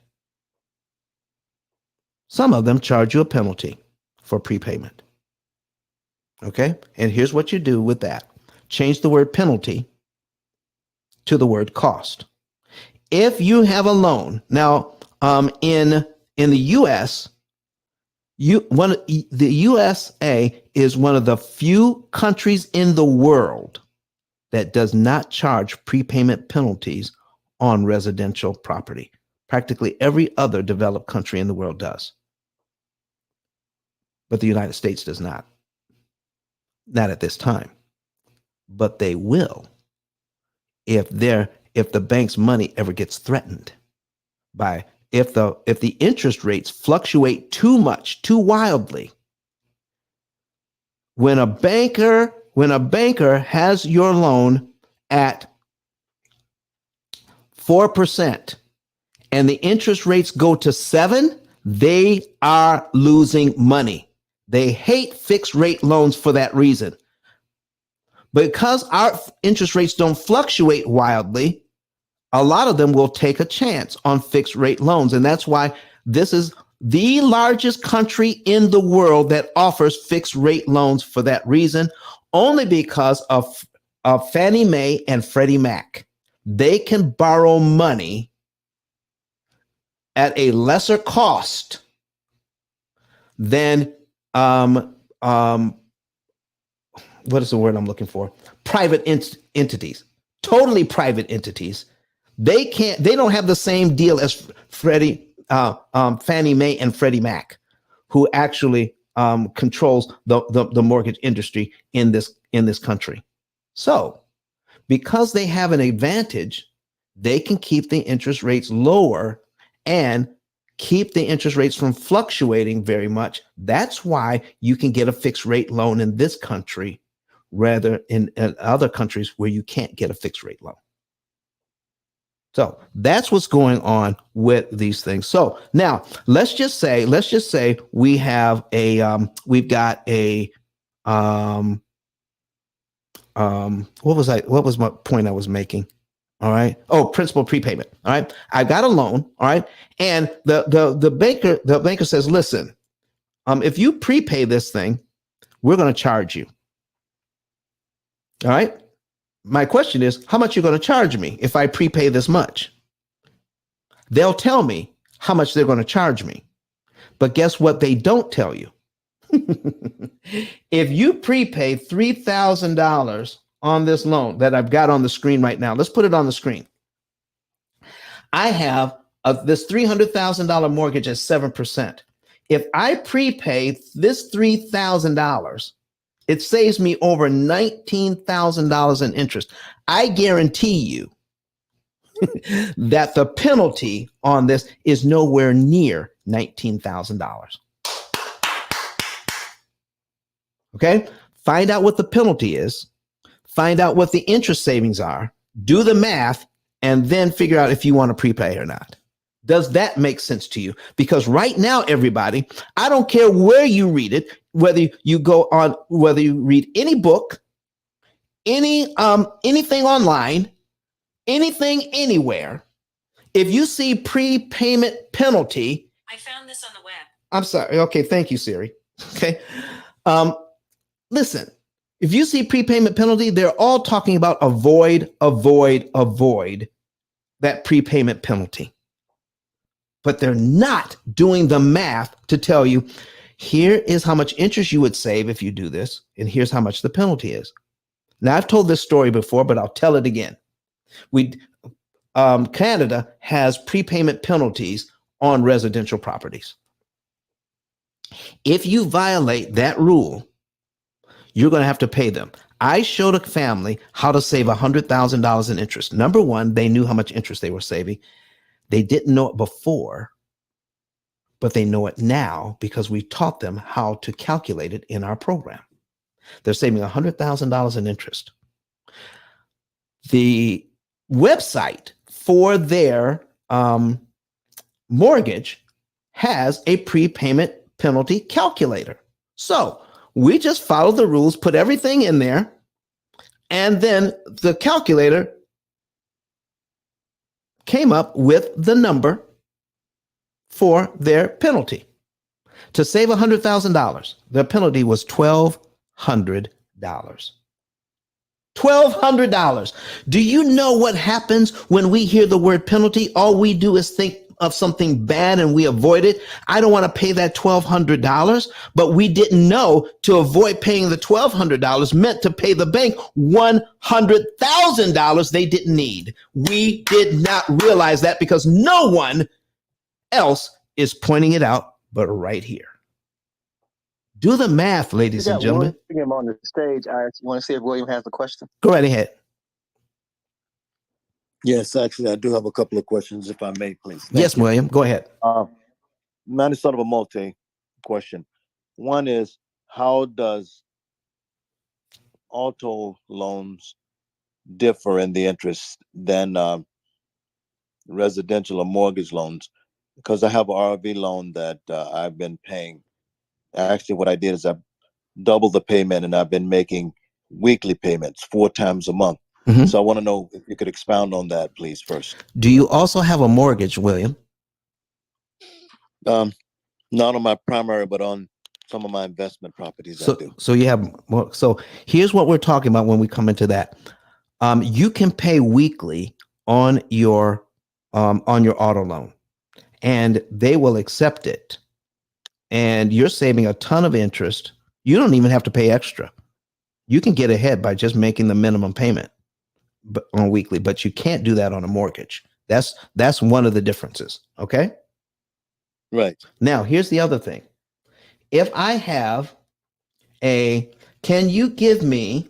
Some of them charge you a penalty for prepayment. Okay? And here's what you do with that. Change the word penalty to the word cost. If you have a loan, now in the US, the USA is one of the few countries in the world that does not charge prepayment penalties on residential property. Practically every other developed country in the world does. But the United States does not. Not at this time. But they will if the bank's money ever gets threatened by if the interest rates fluctuate too much, too wildly. When a banker has your loan at 4% and the interest rates go to 7%, they are losing money. They hate fixed rate loans for that reason. Because our interest rates don't fluctuate wildly, a lot of them will take a chance on fixed rate loans. And that's why this is the largest country in the world that offers fixed rate loans for that reason, only because of Fannie Mae and Freddie Mac. They can borrow money at a lesser cost than what is the word I'm looking for? Private entities, totally private entities. They don't have the same deal as Fannie Mae and Freddie Mac, who actually controls the mortgage industry in this country. So, because they have an advantage, they can keep the interest rates lower and keep the interest rates from fluctuating very much. That's why you can get a fixed rate loan in this country rather in other countries where you can't get a fixed rate loan. So that's what's going on with these things. So now let's just say we have we've got a what was my point I was making? All right. Oh, principal prepayment. All right. I got a loan. All right. And the banker says, listen, if you prepay this thing, we're going to charge you. All right. My question is, how much are you going to charge me if I prepay this much? They'll tell me how much they're going to charge me. But guess what they don't tell you? If you prepay $3,000 on this loan that I've got on the screen right now, let's put it on the screen. I have this $300,000 mortgage at 7%. If I prepay this $3,000, it saves me over $19,000 in interest. I guarantee you that the penalty on this is nowhere near $19,000. Okay? Find out what the penalty is. Find out what the interest savings are. Do the math, and then figure out if you want to prepay or not. Does that make sense to you? Because right now, everybody, I don't care where you read it, whether you read any book, anything online, anything anywhere. If you see prepayment penalty, I found this on the web. I'm sorry. Okay, thank you, Siri. Okay. Listen, if you see prepayment penalty, they're all talking about avoid that prepayment penalty. But they're not doing the math to tell you, here is how much interest you would save if you do this, and here's how much the penalty is. Now, I've told this story before, but I'll tell it again. Canada has prepayment penalties on residential properties. If you violate that rule, you're going to have to pay them. I showed a family how to save $100,000 in interest. Number one, they knew how much interest they were saving. They didn't know it before, but they know it now because we taught them how to calculate it in our program. They're saving $100,000 in interest. The website for their mortgage has a prepayment penalty calculator. So we just follow the rules, put everything in there, and then the calculator came up with the number for their penalty. To save $100,000, their penalty was $1,200. $1,200. Do you know what happens when we hear the word penalty? All we do is think of something bad and we avoid it. I don't want to pay that $1,200, but we didn't know to avoid paying the $1,200 meant to pay the bank $100,000 they didn't need. We did not realize that because no one else is pointing it out but right here. Do the math, ladies and gentlemen. William on the stage. I want to see if William has a question. Go right ahead. Yes, actually, I do have a couple of questions, if I may, please. Yes, William, go ahead. Mine is sort of a multi question. One is, how does auto loans differ in the interest than residential or mortgage loans? Because I have an RV loan that I've been paying. Actually, what I did is I doubled the payment, and I've been making weekly payments 4 times a month. Mhm. So I want to know if you could expound on that, please, first. Do you also have a mortgage, William? Not on my primary, but on some of my investment properties, I do. So you have, so here's what we're talking about when we come into that. You can pay weekly on your auto loan, and they will accept it. And you're saving a ton of interest. You don't even have to pay extra. You can get ahead by just making the minimum payment on weekly, but you can't do that on a mortgage. That's one of the differences. Okay. Right. Now, here's the other thing. If I have can you give me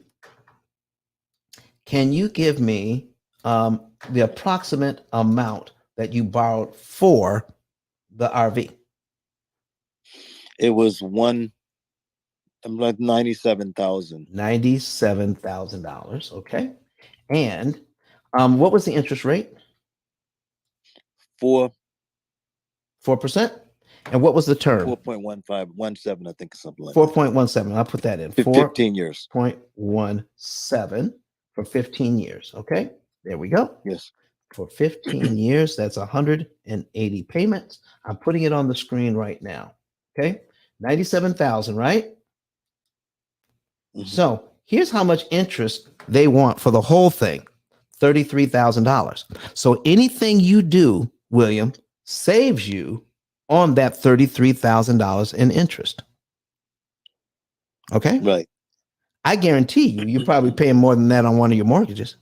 the approximate amount that you borrowed for the RV? It was like $97,000. $97,000. Okay. And what was the interest rate? 4%. 4%. And what was the term? 4.1517, I think, something like 4.17. I'll put that in. 15 years. 4.17 for 15 years. Okay. There we go. Yes. For 15 years, that's 180 payments. I'm putting it on the screen right now. Okay. 97,000, right? Mhm. So here's how much interest they want for the whole thing. $33,000. So anything you do, William, saves you on that $33,000 in interest. Okay. Right. I guarantee you're probably paying more than that on one of your mortgages.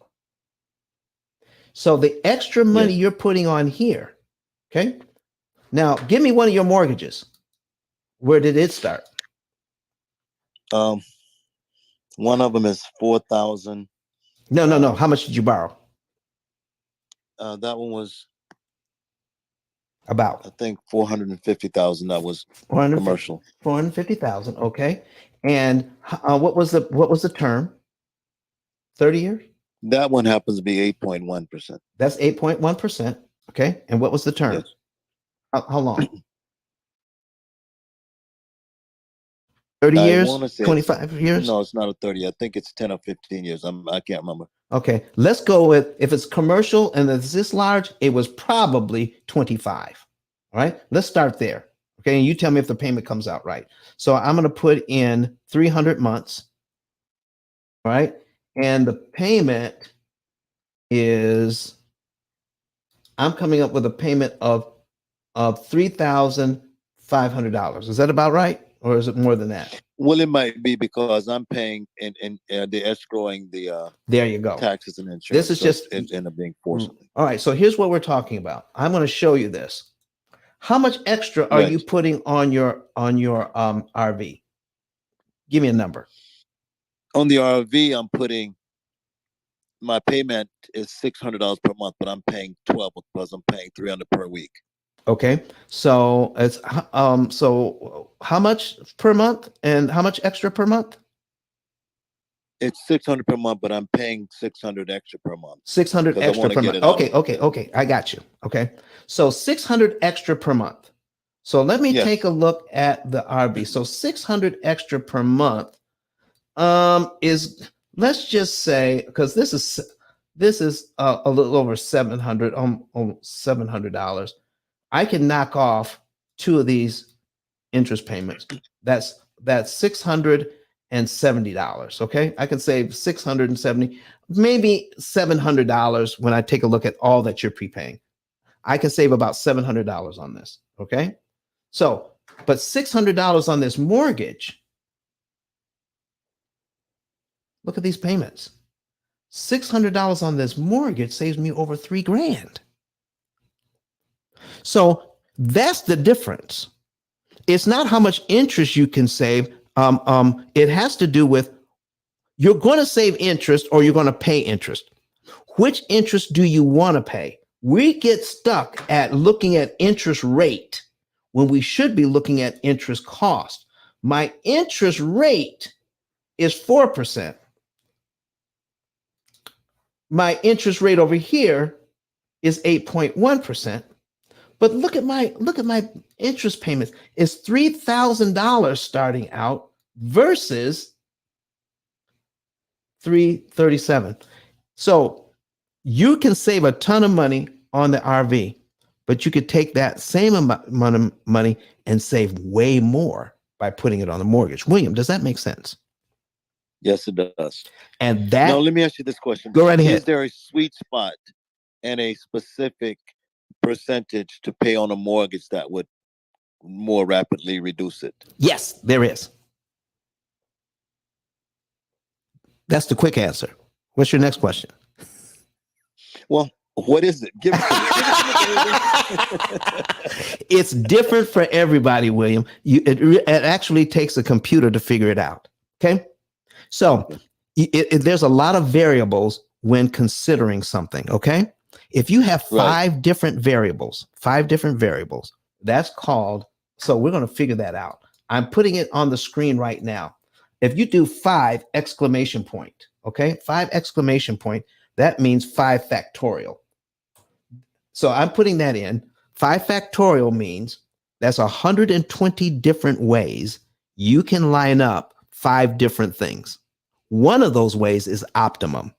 So the extra money you're putting on here. Okay. Now give me one of your mortgages. Where did it start? One of them is 4,000. No. How much did you borrow? That one was About, I think, 450,000. That was commercial. 450,000. Okay. And what was the term? 30 years? That one happens to be 8.1%. That's 8.1%. Okay. And what was the term? Yes. How long? 30 I years? wanna say 25 years? No, it's not a 30. I think it's 10 or 15 years. I can't remember. Okay. Let's go with, if it's commercial and it's this large, it was probably 25. All right. Let's start there. Okay. And you tell me if the payment comes out right. So I'm going to put in 300 months. All right. And the payment is, I'm coming up with a payment of $3,500. Is that about right? Or is it more than that? Well, it might be because I'm paying and the escrowing the There you go. taxes and insurance. This is so just it end up being forcibly. All right. So here's what we're talking about. I'm going to show you this. How much extra are you putting on your RV? Give me a number. On the RV, I'm putting, my payment is $600 per month, but I'm paying 12 because I'm paying $300 per week. Okay. So it's so how much per month and how much extra per month? It's $600 per month, but I'm paying $600 extra per month. 600 extra per month. Okay. I got you. Okay. So 600 extra per month. So let me take a look at the RV. So 600 extra per month is, let's just say, because this is a little over $700, almost $700. I can knock off 2 of these interest payments. That's $670. Okay. I can save 670, maybe $700 when I take a look at all that you're prepaying. I can save about $700 on this. Okay. So, but $600 on this mortgage, look at these payments. $600 on this mortgage saves me over $3,000. So that's the difference. It's not how much interest you can save. It has to do with you're going to save interest or you're going to pay interest. Which interest do you want to pay? We get stuck at looking at interest rate when we should be looking at interest cost. My interest rate is 4%. My interest rate over here is 8.1%. But look at my interest payments. It's $3,000 starting out versus $337. So you can save a ton of money on the RV, but you could take that same amount of money and save way more by putting it on the mortgage. William, does that make sense? Yes, it does. And that. Now, let me ask you this question. Go right ahead. Is there a sweet spot and a specific percentage to pay on a mortgage that would more rapidly reduce it? Yes, there is. That's the quick answer. What's your next question? Well, what is it? Give it It's different for everybody, William. It actually takes a computer to figure it out. Okay. So there's a lot of variables when considering something. Okay. If you have five different variables, that's called, so we're going to figure that out. I'm putting it on the screen right now. If you do 5 exclamation point, okay, 5 exclamation point, that means 5 factorial. So I'm putting that in. 5 factorial means that's 120 different ways you can line up 5 different things. One of those ways is optimum.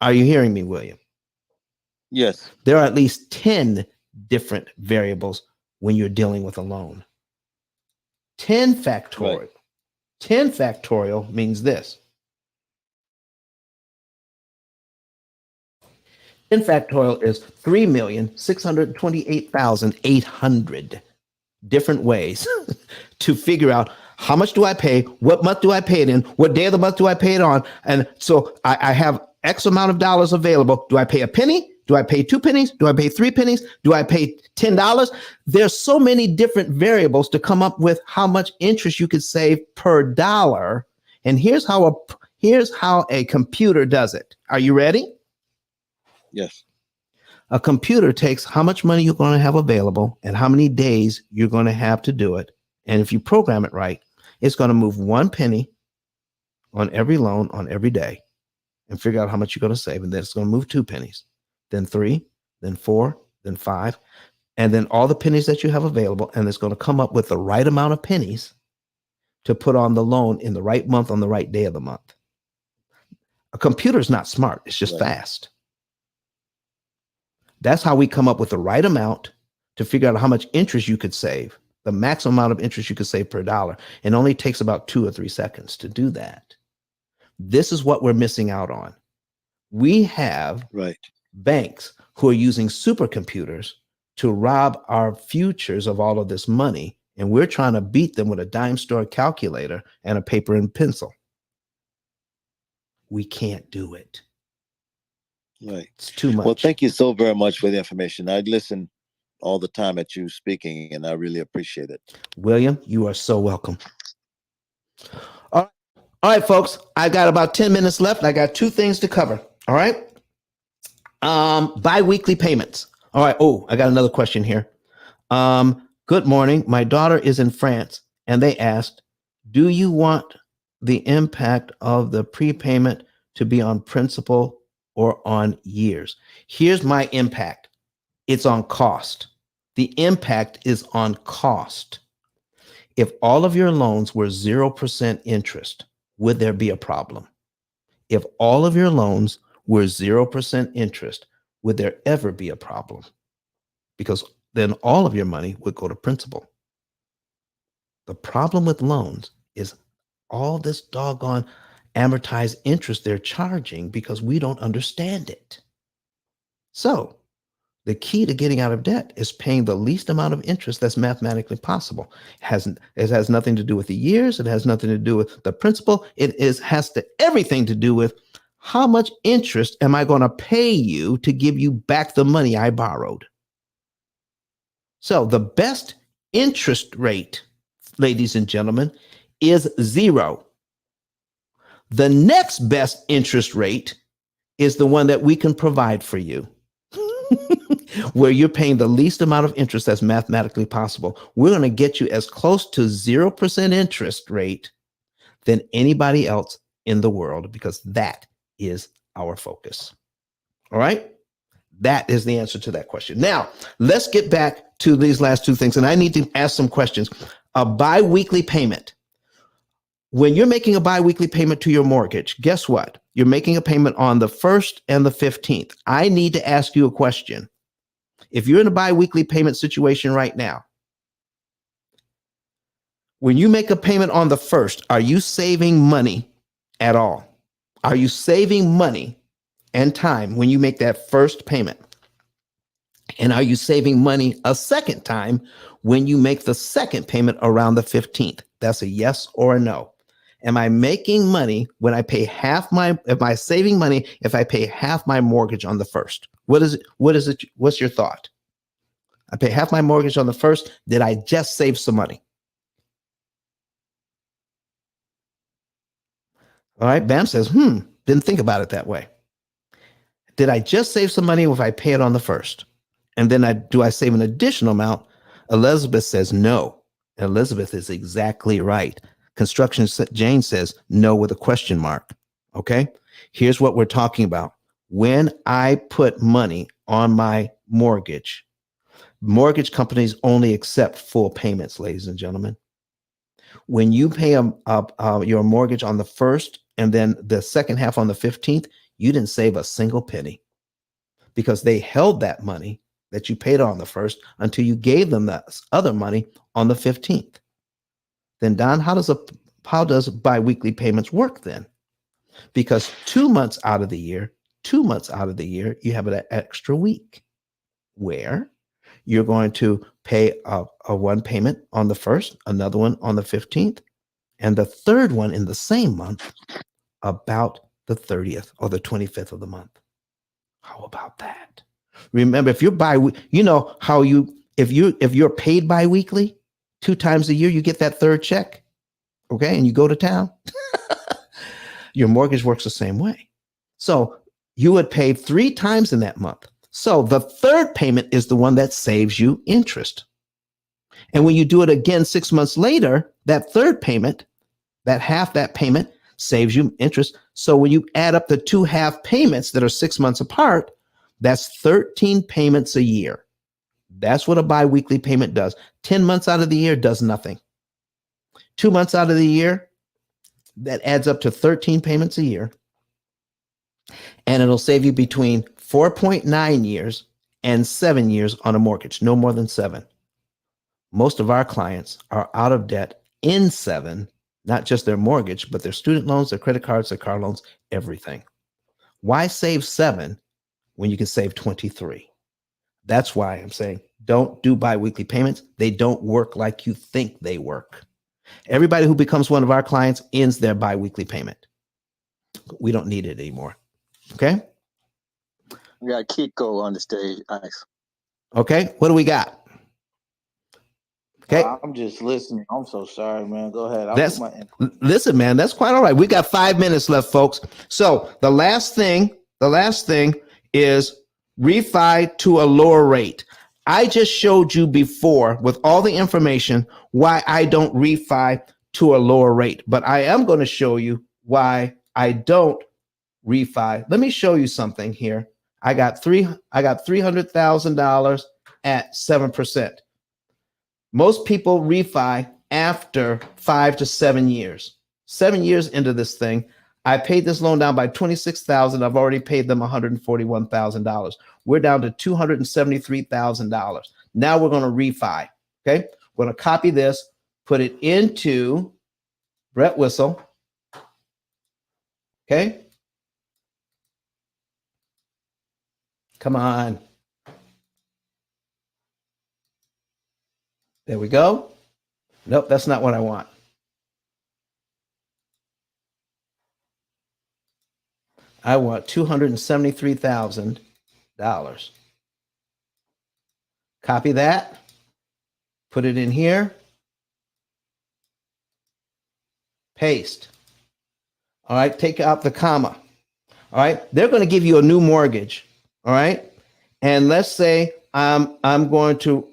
Are you hearing me, William? Yes. There are at least 10 different variables when you're dealing with a loan. 10 factorial. 10 factorial means this. 10 factorial is 3,628,800 different ways to figure out how much do I pay, what month do I pay it in, what day of the month do I pay it on. And so I have X amount of dollars available. Do I pay a penny? Do I pay 2 pennies? Do I pay 3 pennies? Do I pay $10? There's so many different variables to come up with how much interest you could save per dollar. And here's how a computer does it. Are you ready? Yes. A computer takes how much money you're going to have available and how many days you're going to have to do it. And if you program it right, it's going to move 1 penny on every loan on every day and figure out how much you're going to save. And then it's going to move 2 pennies, then 3, then 4, then 5, and then all the pennies that you have available. And it's going to come up with the right amount of pennies to put on the loan in the right month on the right day of the month. A computer is not smart. It's just fast. That's how we come up with the right amount to figure out how much interest you could save, the maximum amount of interest you could save per dollar. It only takes about 2 or 3 seconds to do that. This is what we're missing out on. We have banks who are using supercomputers to rob our futures of all of this money. And we're trying to beat them with a dime store calculator and a paper and pencil. We can't do it. Right. It's too much. Well, thank you so very much for the information. I listen all the time at you speaking, and I really appreciate it. William, you are so welcome. All right, folks. I got about 10 minutes left. I got 2 things to cover. All right. Bi-weekly payments. All right. Oh, I got another question here. Good morning. My daughter is in France, and they asked, do you want the impact of the prepayment to be on principal or on years? Here's my impact. It's on cost. The impact is on cost. If all of your loans were 0% interest, would there be a problem? If all of your loans were 0% interest, would there ever be a problem? Because then all of your money would go to principal. The problem with loans is all this doggone amortized interest they're charging because we don't understand it. So The key to getting out of debt is paying the least amount of interest that's mathematically possible. It has nothing to do with the years. It has nothing to do with the principal. Has everything to do with how much interest am I going to pay you to give you back the money I borrowed? So the best interest rate, ladies and gentlemen, is 0. The next best interest rate is the one that we can provide for you, where you're paying the least amount of interest that's mathematically possible. We're going to get you as close to 0% interest rate than anybody else in the world, because that is our focus. All right? That is the answer to that question. Now, let's get back to these last two things, and I need to ask some questions. A biweekly payment. When you're making a biweekly payment to your mortgage, guess what? You're making a payment on the 1st and the 15th. I need to ask you a question. If you're in a biweekly payment situation right now, when you make a payment on the 1st, are you saving money at all? Are you saving money and time when you make that first payment? And are you saving money a second time when you make the second payment around the 15th? That's a yes or a no. Am I making money when I pay am I saving money if I pay half my mortgage on the 1st? What's your thought? I pay half my mortgage on the 1st. Did I just save some money? All right. Bam says, didn't think about it that way. Did I just save some money if I pay it on the 1st? And then do I save an additional amount? Elizabeth says no. Elizabeth is exactly right. Construction Jane says no with a question mark. Okay. Here's what we're talking about. When I put money on my mortgage Mortgage companies only accept full payments, ladies and gentlemen. When you pay your mortgage on the 1st and then the second half on the 15th, you didn't save a single penny, because they held that money that you paid on the 1st until you gave them that other money on the 15th. Then, Don, how does biweekly payments work then? Because 2 months out of the year, you have an extra week where you're going to pay a one payment on the 1st, another one on the 15th, and the third one in the same month about the 30th or the 25th of the month. How about that? Remember, if you're if you're paid biweekly, 2 times a year, you get that third check, okay, and you go to town. Your mortgage works the same way. So you would pay 3 times in that month. So the third payment is the one that saves you interest. And when you do it again 6 months later, that third payment, that payment saves you interest. So when you add up the 2 half payments that are 6 months apart, that's 13 payments a year. That's what a biweekly payment does. 10 months out of the year does nothing. 2 months out of the year, that adds up to 13 payments a year. And it'll save you between 4.9 years and 7 years on a mortgage, no more than 7. Most of our clients are out of debt in 7, not just their mortgage, but their student loans, their credit cards, their car loans, everything. Why save 7 when you can save 23? That's why I'm saying don't do biweekly payments. They don't work like you think they work. Everybody who becomes one of our clients ends their biweekly payment. We don't need it anymore. Okay? We got Kiko on the stage. Nice. Okay, what do we got? Okay. I'm just listening. I'm so sorry, man. Go ahead. Listen, man, that's quite all right. We got 5 minutes left, folks. So the last thing is refi to a lower rate. I just showed you before with all the information why I don't refi to a lower rate, but I am going to show you why I don't refi. Let me show you something here. I got $300,000 at 7%. Most people refi after 5 to 7 years. 7 years into this thing, I paid this loan down by $26,000. I've already paid them $141,000. We're down to $273,000. Now we're going to refi. Okay, we're going to copy this, put it into Brett Whistle. Okay, come on. There we go. Nope, that's not what I want. I want $273,000. Copy that, put it in here, paste. All right, take out the comma. All right, they're going to give you a new mortgage. All right, and let's say I'm going to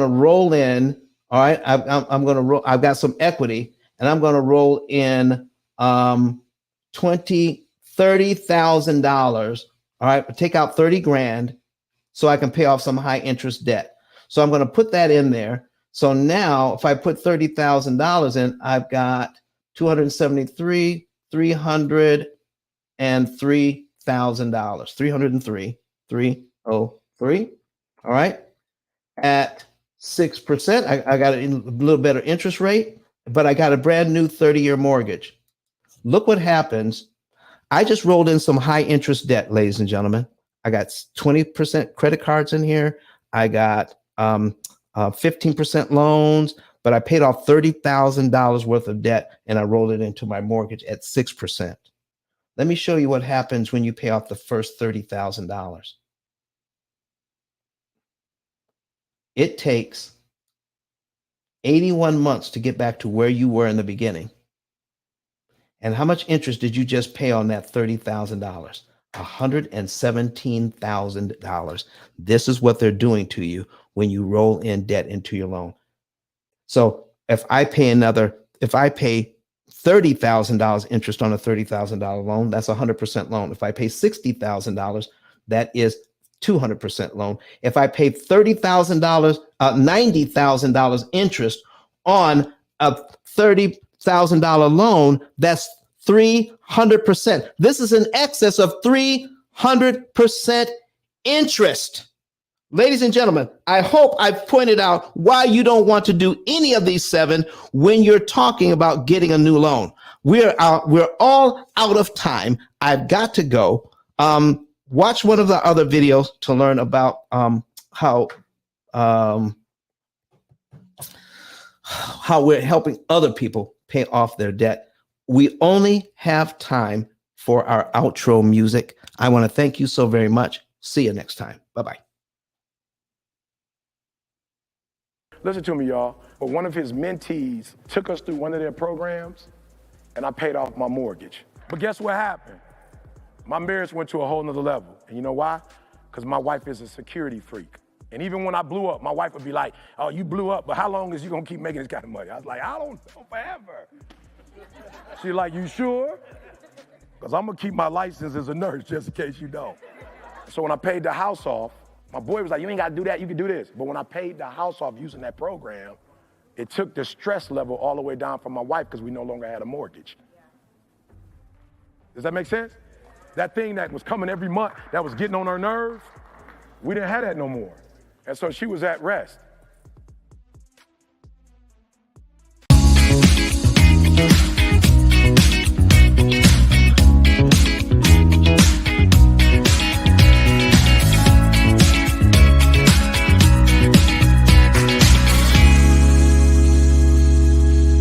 roll in. All right, I'm going to roll. I've got some equity, and I'm going to roll in $30,000. All right, take out 30 grand so I can pay off some high interest debt. So I'm going to put that in there. So now if I put $30,000 in, I've got 273, $303,000, $303,303. All right. At 6%, I got a little better interest rate, but I got a brand new 30-year mortgage. Look what happens. I just rolled in some high interest debt, ladies and gentlemen. I got 20% credit cards in here. I got 15% loans, but I paid off $30,000 worth of debt and I rolled it into my mortgage at 6%. Let me show you what happens when you pay off the first $30,000. It takes 81 months to get back to where you were in the beginning. And how much interest did you just pay on that $30,000? $117,000. This is what they're doing to you when you roll in debt into your loan. So if I pay $30,000 interest on a $30,000 loan, that's 100% loan. If I pay $60,000, that is 200% loan. If I pay $90,000 interest on a $30,000 loan, that's 300%. This is in excess of 300% interest. Ladies and gentlemen, I hope I've pointed out why you don't want to do any of these 7 when you're talking about getting a new loan. We're all out of time. I've got to go. Watch one of the other videos to learn about how we're helping other people pay off their debt. We only have time for our outro music. I want to thank you so very much. See you next time. Bye-bye. Listen to me, y'all. But one of his mentees took us through one of their programs, and I paid off my mortgage. But guess what happened? My marriage went to a whole nother level. And you know why? Because my wife is a security freak. And even when I blew up, my wife would be like, oh, you blew up, but how long is you gonna keep making this kind of money? I was like, I don't know, forever. She's like, you sure? Because I'm gonna keep my license as a nurse just in case you don't. So when I paid the house off, my boy was like, you ain't gotta do that, you can do this. But when I paid the house off using that program, it took the stress level all the way down for my wife because we no longer had a mortgage. Does that make sense? That thing that was coming every month, that was getting on her nerves, we didn't have that no more. And so she was at rest.